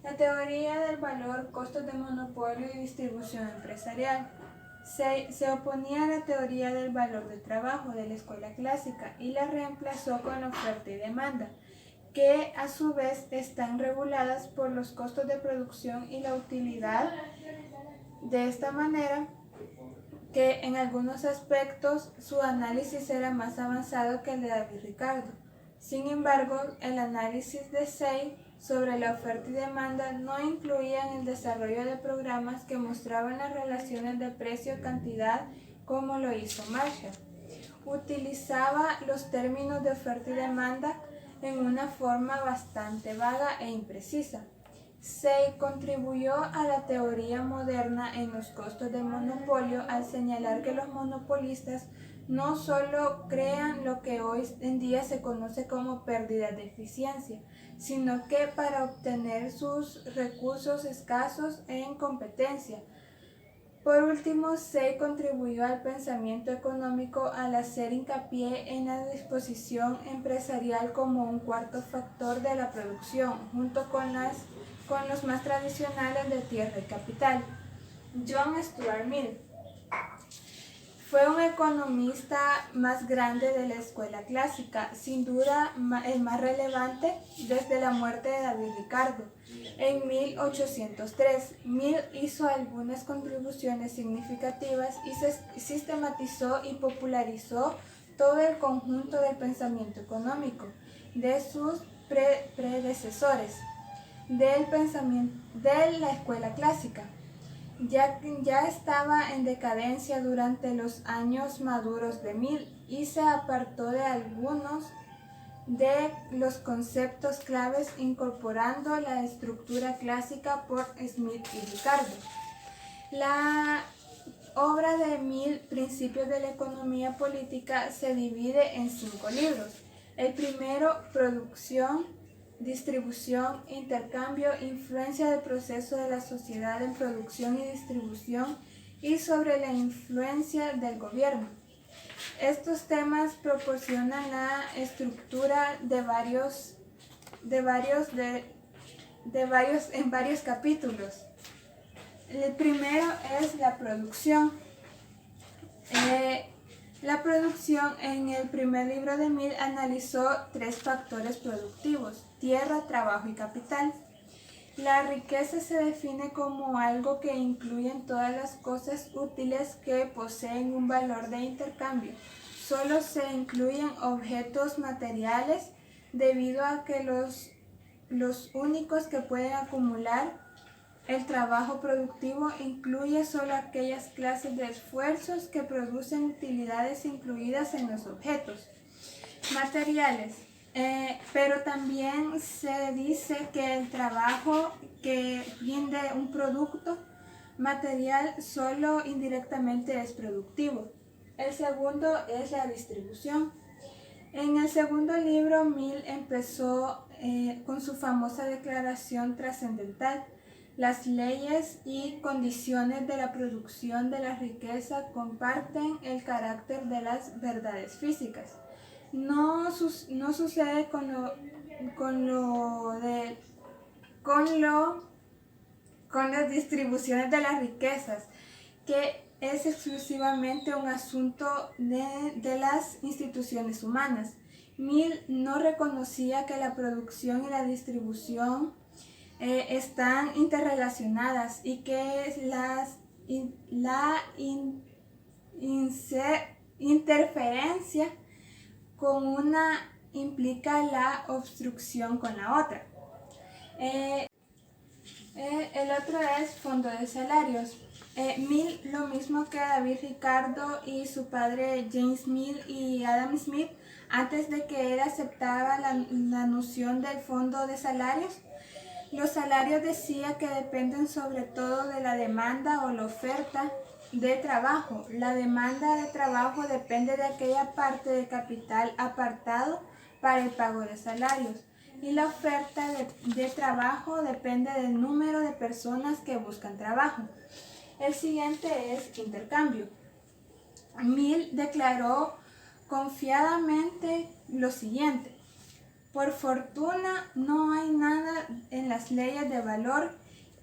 La teoría del valor, costos de monopolio y distribución empresarial. Se oponía a la teoría del valor del trabajo de la escuela clásica y la reemplazó con la oferta y demanda, que a su vez están reguladas por los costos de producción y la utilidad. De esta manera, que en algunos aspectos su análisis era más avanzado que el de David Ricardo. Sin embargo, el análisis de Say sobre la oferta y demanda no incluía el desarrollo de programas que mostraban las relaciones de precio-cantidad como lo hizo Marshall. Utilizaba los términos de oferta y demanda en una forma bastante vaga e imprecisa. Say contribuyó a la teoría moderna en los costos de monopolio al señalar que los monopolistas no solo crean lo que hoy en día se conoce como pérdida de eficiencia, sino que para obtener sus recursos escasos en competencia. Por último, Say contribuyó al pensamiento económico al hacer hincapié en la disposición empresarial como un cuarto factor de la producción, junto con los más tradicionales de tierra y capital. John Stuart Mill fue un economista más grande de la escuela clásica, sin duda el más relevante desde la muerte de David Ricardo. En 1803, Mill hizo algunas contribuciones significativas y se sistematizó y popularizó todo el conjunto del pensamiento económico de sus predecesores de la escuela clásica. Ya estaba en decadencia durante los años maduros de Mill y se apartó de algunos de los conceptos claves, incorporando la estructura clásica por Smith y Ricardo. La obra de Mill, Principios de la Economía Política, se divide en 5 libros. El primero, Producción, Distribución, Intercambio, Influencia del proceso de la sociedad en producción y distribución, y sobre la influencia del gobierno. Estos temas proporcionan la estructura en varios capítulos. El primero es la producción. La producción, en el primer libro de Mill, analizó 3 factores productivos: tierra, trabajo y capital. La riqueza se define como algo que incluye todas las cosas útiles que poseen un valor de intercambio. Solo se incluyen objetos materiales debido a que los únicos que pueden acumular el trabajo productivo incluye solo aquellas clases de esfuerzos que producen utilidades incluidas en los objetos materiales. Pero también se dice que el trabajo que rinde un producto material solo indirectamente es productivo. El segundo es la distribución. En el segundo libro, Mill empezó con su famosa declaración trascendental: las leyes y condiciones de la producción de la riqueza comparten el carácter de las verdades físicas. No sucede con las distribuciones de las riquezas, que es exclusivamente un asunto de las instituciones humanas. Mill no reconocía que la producción y la distribución están interrelacionadas y que la interferencia con una implica la obstrucción con la otra. El otro es fondo de salarios. Mill, lo mismo que David Ricardo y su padre James Mill y Adam Smith, antes de que él aceptara la noción del fondo de salarios, los salarios decía que dependen sobre todo de la demanda o la oferta de trabajo. La demanda de trabajo depende de aquella parte de capital apartado para el pago de salarios. Y la oferta de trabajo depende del número de personas que buscan trabajo. El siguiente es intercambio. Mill declaró confiadamente lo siguiente: por fortuna no hay nada en las leyes de valor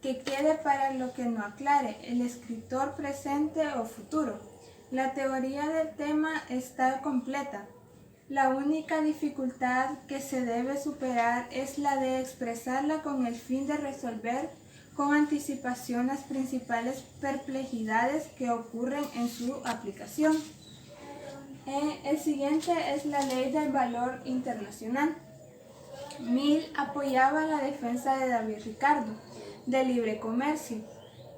que quede para lo que no aclare el escritor presente o futuro. La teoría del tema está completa. La única dificultad que se debe superar es la de expresarla con el fin de resolver con anticipación las principales perplejidades que ocurren en su aplicación. El siguiente es la ley del valor internacional. Mill apoyaba la defensa de David Ricardo de libre comercio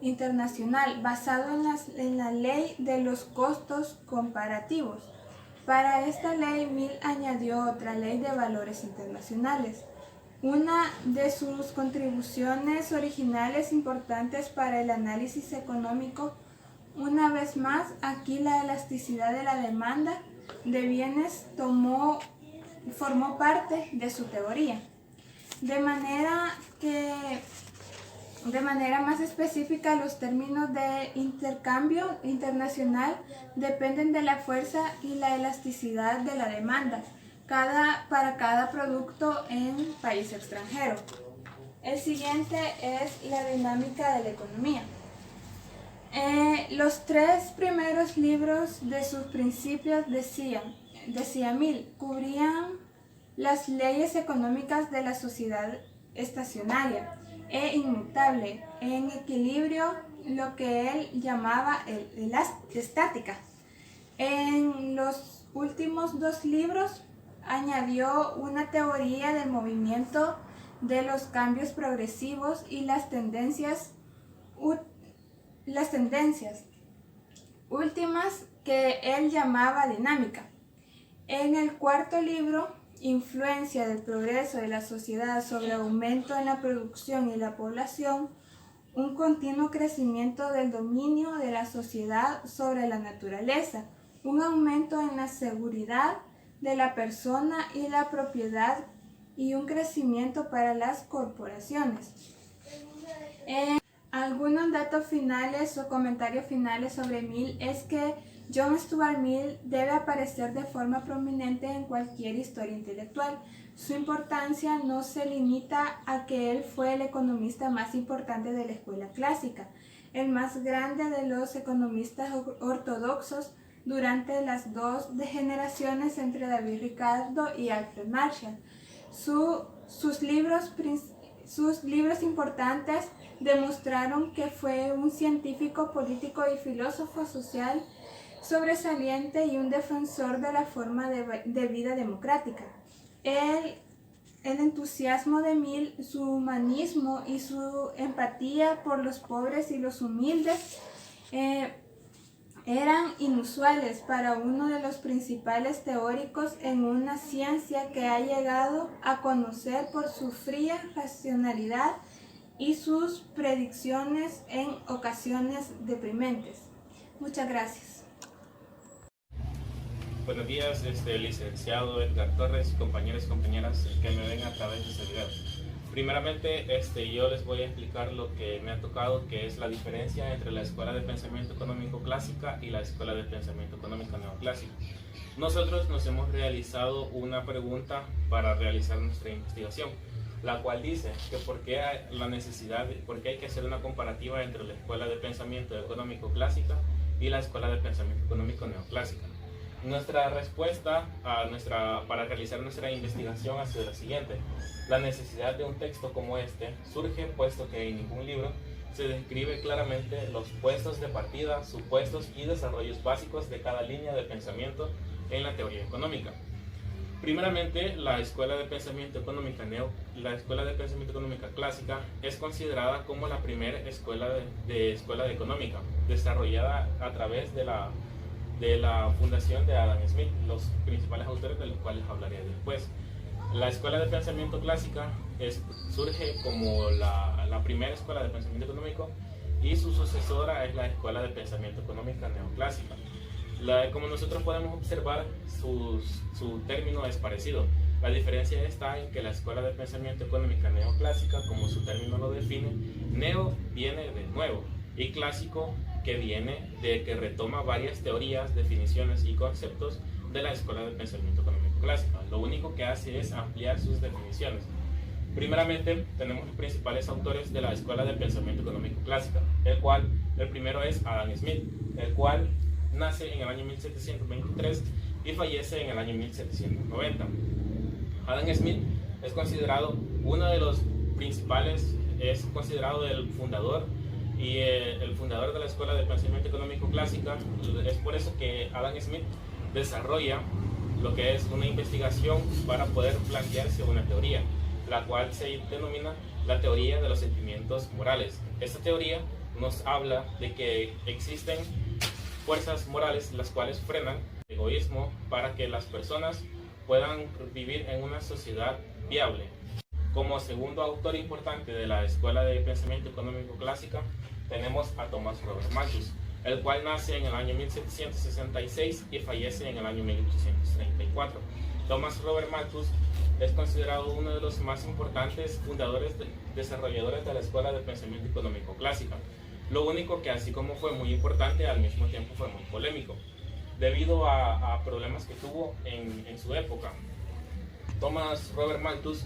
internacional basado en la ley de los costos comparativos. Para esta ley, Mill añadió otra ley de valores internacionales. Una de sus contribuciones originales importantes para el análisis económico, una vez más, aquí la elasticidad de la demanda de bienes formó parte de su teoría. De manera más específica, los términos de intercambio internacional dependen de la fuerza y la elasticidad de la demanda para cada producto en país extranjero. El siguiente es la dinámica de la economía. Los tres primeros libros de sus principios, decía Mill, cubrían las leyes económicas de la sociedad estacionaria e inmutable, en equilibrio, lo que él llamaba estática. En los últimos dos libros añadió una teoría del movimiento de los cambios progresivos y las tendencias últimas que él llamaba dinámica. En el cuarto libro, influencia del progreso de la sociedad sobre aumento en la producción y la población, un continuo crecimiento del dominio de la sociedad sobre la naturaleza, un aumento en la seguridad de la persona y la propiedad y un crecimiento para las corporaciones. Algunos datos finales o comentarios finales sobre Mill es que John Stuart Mill debe aparecer de forma prominente en cualquier historia intelectual. Su importancia no se limita a que él fue el economista más importante de la escuela clásica, el más grande de los economistas ortodoxos durante las dos generaciones entre David Ricardo y Alfred Marshall. Sus libros importantes demostraron que fue un científico, político y filósofo social sobresaliente y un defensor de la forma de vida democrática. El entusiasmo de Mill, su humanismo y su empatía por los pobres y los humildes eran inusuales para uno de los principales teóricos en una ciencia que ha llegado a conocer por su fría racionalidad y sus predicciones en ocasiones deprimentes. Muchas gracias. Buenos días, licenciado Edgar Torres, compañeros y compañeras que me ven a través de este video. Primeramente, yo les voy a explicar lo que me ha tocado, que es la diferencia entre la Escuela de Pensamiento Económico Clásica y la Escuela de Pensamiento Económico Neoclásico. Nosotros nos hemos realizado una pregunta para realizar nuestra investigación, la cual dice que por qué hay que hacer una comparativa entre la Escuela de Pensamiento Económico Clásica y la Escuela de Pensamiento Económico Neoclásica. Nuestra respuesta para realizar nuestra investigación ha sido la siguiente. La necesidad de un texto como este surge puesto que en ningún libro se describe claramente los puestos de partida, supuestos y desarrollos básicos de cada línea de pensamiento en la teoría económica. Primeramente, la escuela de pensamiento económica clásica es considerada como la primera escuela de económica, desarrollada a través de la fundación de Adam Smith, los principales autores de los cuales hablaré después. La escuela de pensamiento clásica surge como la primera escuela de pensamiento económico, y su sucesora es la escuela de pensamiento económica neoclásica. Como nosotros podemos observar, su término es parecido. La diferencia está en que la escuela de pensamiento económica neoclásica, como su término lo define, neo viene de nuevo y clásico que viene de que retoma varias teorías, definiciones y conceptos de la escuela de pensamiento económico clásica. Lo único que hace es ampliar sus definiciones. Primeramente, tenemos los principales autores de la escuela de pensamiento económico clásica, el primero es Adam Smith, el cual nace en el año 1723 y fallece en el año 1790. Adam Smith es considerado uno de los principales, es considerado el fundador y el fundador de la escuela de pensamiento económico clásica. Es por eso que Adam Smith desarrolla lo que es una investigación para poder plantearse una teoría, la cual se denomina la teoría de los sentimientos morales. Esta teoría nos habla de que existen fuerzas morales las cuales frenan el egoísmo para que las personas puedan vivir en una sociedad viable. Como segundo autor importante de la escuela de pensamiento económico clásica tenemos a Thomas Robert Malthus, el cual nace en el año 1766 y fallece en el año 1834. Thomas Robert Malthus es considerado uno de los más importantes fundadores, desarrolladores de la escuela de pensamiento económico clásica. Lo único que, así como fue muy importante, al mismo tiempo fue muy polémico, debido a problemas que tuvo en su época. Thomas Robert Malthus,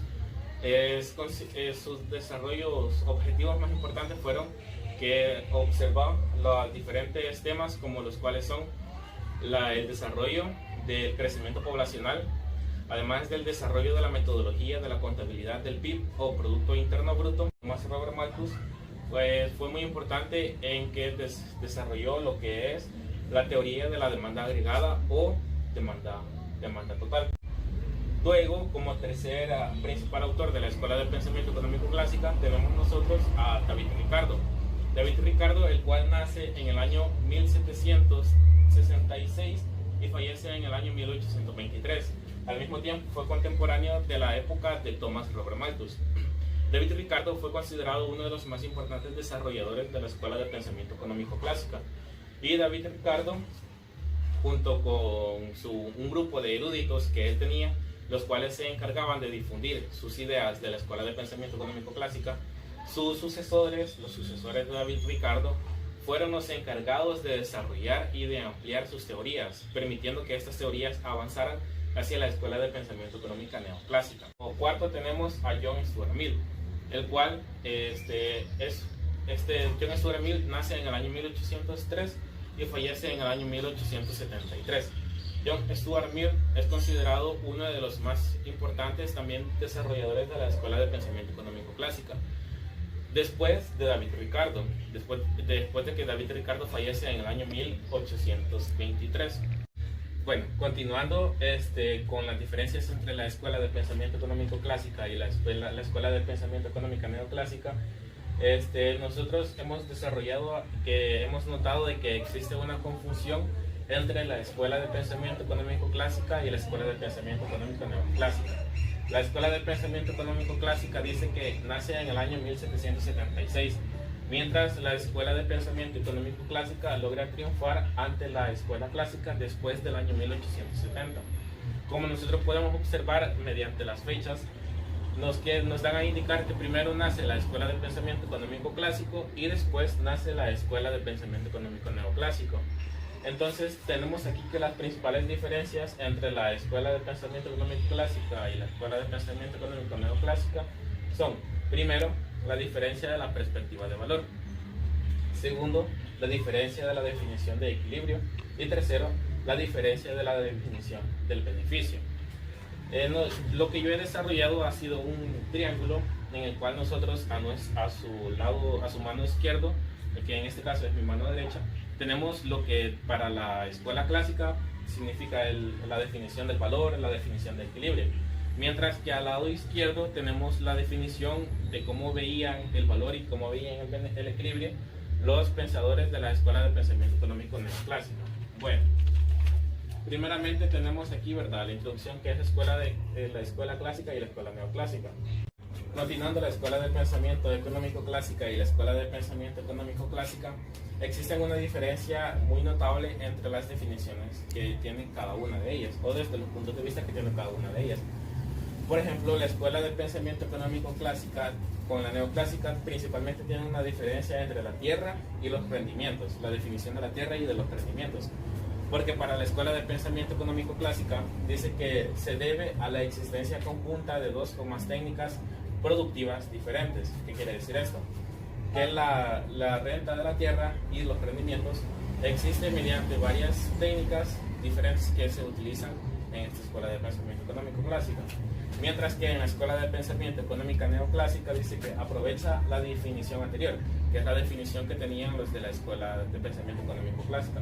sus desarrollos objetivos más importantes fueron que observó los diferentes temas, como los cuales son el desarrollo del crecimiento poblacional, además del desarrollo de la metodología de la contabilidad del PIB o Producto Interno Bruto. Thomas Robert Malthus fue muy importante en que desarrolló lo que es la teoría de la demanda agregada o demanda total. Luego, como tercer principal autor de la escuela de pensamiento económico clásica, tenemos nosotros a David Ricardo. David Ricardo, el cual nace en el año 1766 y fallece en el año 1823. Al mismo tiempo fue contemporáneo de la época de Thomas Robert Malthus. David Ricardo fue considerado uno de los más importantes desarrolladores de la escuela de pensamiento económico clásica. Y David Ricardo, junto con un grupo de eruditos que él tenía, los cuales se encargaban de difundir sus ideas de la escuela de pensamiento económico clásica, los sucesores de David Ricardo, fueron los encargados de desarrollar y de ampliar sus teorías, permitiendo que estas teorías avanzaran hacia la escuela de pensamiento económica neoclásica. Como cuarto tenemos a John Stuart Mill, el cual John Stuart Mill nace en el año 1803 y fallece en el año 1873. John Stuart Mill es considerado uno de los más importantes también desarrolladores de la escuela de pensamiento económico clásica. Después de David Ricardo, después de que David Ricardo fallece en el año 1823. Bueno, continuando con las diferencias entre la escuela de pensamiento económico clásica y la escuela de pensamiento económica neoclásica, nosotros hemos notado de que existe una confusión entre la escuela de pensamiento económico clásica y la escuela de pensamiento económico neoclásica. La escuela de pensamiento económico clásica dice que nace en el año 1776, mientras la escuela de pensamiento económico clásica logra triunfar ante la escuela clásica después del año 1870. Como nosotros podemos observar mediante las fechas, nos dan a indicar que primero nace la escuela de pensamiento económico clásico y después nace la escuela de pensamiento económico neoclásico. Entonces tenemos aquí que las principales diferencias entre la escuela de pensamiento económico clásica y la escuela de pensamiento económico neoclásica son, primero, la diferencia de la perspectiva de valor; segundo, la diferencia de la definición de equilibrio; y tercero, la diferencia de la definición del beneficio. Lo que yo he desarrollado ha sido un triángulo en el cual nosotros a su mano izquierdo, que en este caso es mi mano derecha, tenemos lo que para la escuela clásica significa la definición del valor, la definición del equilibrio. Mientras que al lado izquierdo tenemos la definición de cómo veían el valor y cómo veían el equilibrio los pensadores de la escuela de pensamiento económico neoclásico. Bueno, primeramente tenemos aquí, ¿verdad?, la introducción, que es la escuela clásica y la escuela neoclásica. Continuando, la escuela de pensamiento económico clásica y la escuela de pensamiento económico clásica, existen una diferencia muy notable entre las definiciones que tienen cada una de ellas, o desde los puntos de vista que tiene cada una de ellas. Por ejemplo, la escuela de pensamiento económico clásica con la neoclásica principalmente tienen una diferencia entre la tierra y los rendimientos, la definición de la tierra y de los rendimientos. Porque para la escuela de pensamiento económico clásica dice que se debe a la existencia conjunta de dos o más técnicas productivas diferentes. ¿Qué quiere decir esto? Que la renta de la tierra y los rendimientos existen mediante varias técnicas diferentes que se utilizan en esta escuela de pensamiento económico clásica. Mientras que en la escuela de pensamiento económica neoclásica dice que aprovecha la definición anterior, que es la definición que tenían los de la escuela de pensamiento económico clásica,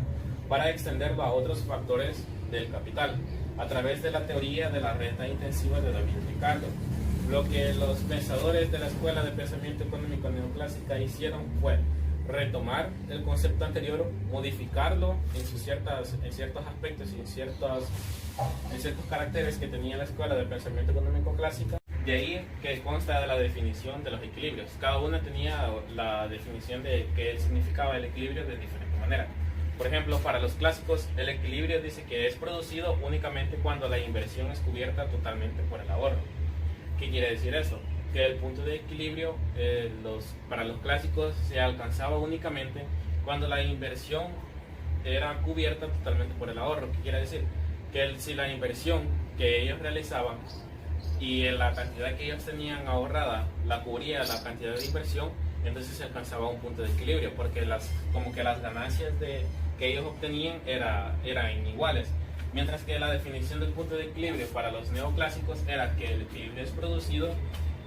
para extenderlo a otros factores del capital, a través de la teoría de la renta intensiva de David Ricardo. Lo que los pensadores de la escuela de pensamiento económico neoclásica hicieron fue retomar el concepto anterior, modificarlo en ciertos aspectos y en ciertos caracteres que tenía la escuela de pensamiento económico clásica. De ahí que consta de la definición de los equilibrios. Cada una tenía la definición de qué significaba el equilibrio de diferente manera. Por ejemplo, para los clásicos, el equilibrio dice que es producido únicamente cuando la inversión es cubierta totalmente por el ahorro. ¿Qué quiere decir eso? Que el punto de equilibrio para los clásicos se alcanzaba únicamente cuando la inversión era cubierta totalmente por el ahorro. ¿Qué quiere decir? Que si la inversión que ellos realizaban y la cantidad que ellos tenían ahorrada la cubría la cantidad de inversión, entonces se alcanzaba un punto de equilibrio, porque las ganancias que ellos obtenían eran iguales. Mientras que la definición del punto de equilibrio para los neoclásicos era que el equilibrio es producido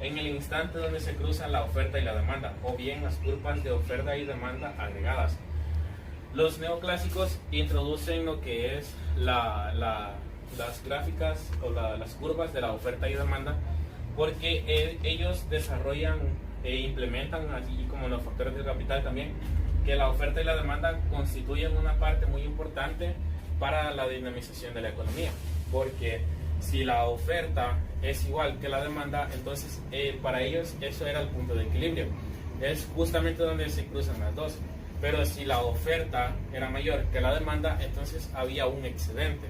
en el instante donde se cruzan la oferta y la demanda, o bien las curvas de oferta y demanda agregadas. Los neoclásicos introducen lo que es las gráficas o las curvas de la oferta y demanda, porque ellos desarrollan e implementan, así como los factores del capital también, que la oferta y la demanda constituyen una parte muy importante para la dinamización de la economía, porque si la oferta es igual que la demanda, entonces para ellos eso era el punto de equilibrio, es justamente donde se cruzan las dos. Pero si la oferta era mayor que la demanda, entonces había un excedente,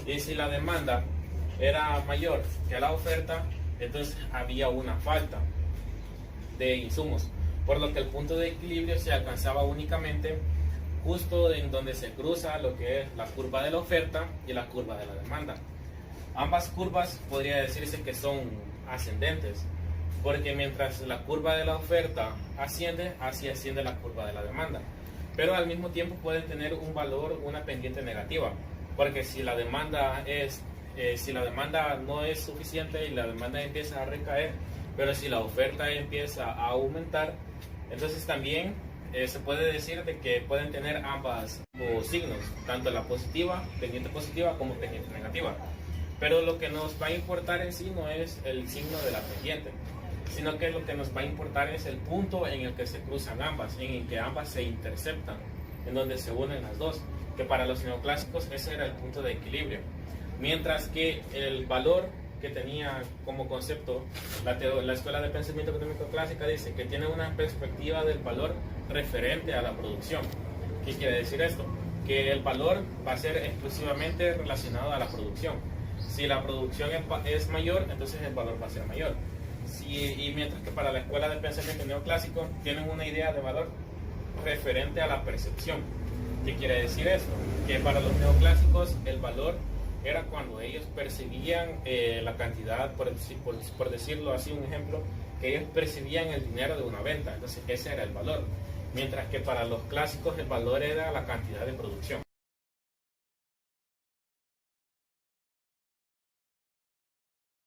y si la demanda era mayor que la oferta, entonces había una falta de insumos, por lo que el punto de equilibrio se alcanzaba únicamente justo en donde se cruza lo que es la curva de la oferta y la curva de la demanda. Ambas curvas podría decirse que son ascendentes, porque mientras la curva de la oferta asciende, así asciende la curva de la demanda, pero al mismo tiempo pueden tener un valor, una pendiente negativa, porque si la demanda no es suficiente y la demanda empieza a recaer, pero si la oferta empieza a aumentar, entonces también se puede decir de que pueden tener ambas signos, tanto la positiva, pendiente positiva, como pendiente negativa. Pero lo que nos va a importar en sí no es el signo de la pendiente, sino que lo que nos va a importar es el punto en el que se cruzan ambas, en el que ambas se interceptan, en donde se unen las dos, que para los neoclásicos ese era el punto de equilibrio. Mientras que el valor que tenía como concepto la escuela de pensamiento económico clásica dice que tiene una perspectiva del valor referente a la producción. ¿Qué quiere decir esto? Que el valor va a ser exclusivamente relacionado a la producción. Si la producción es mayor, entonces el valor va a ser mayor. Y mientras que para la escuela de pensamiento neoclásico tienen una idea de valor referente a la percepción. ¿Qué quiere decir esto? Que para los neoclásicos el valor era cuando ellos percibían la cantidad, por decirlo así, un ejemplo, que ellos percibían el dinero de una venta, entonces ese era el valor. Mientras que para los clásicos el valor era la cantidad de producción.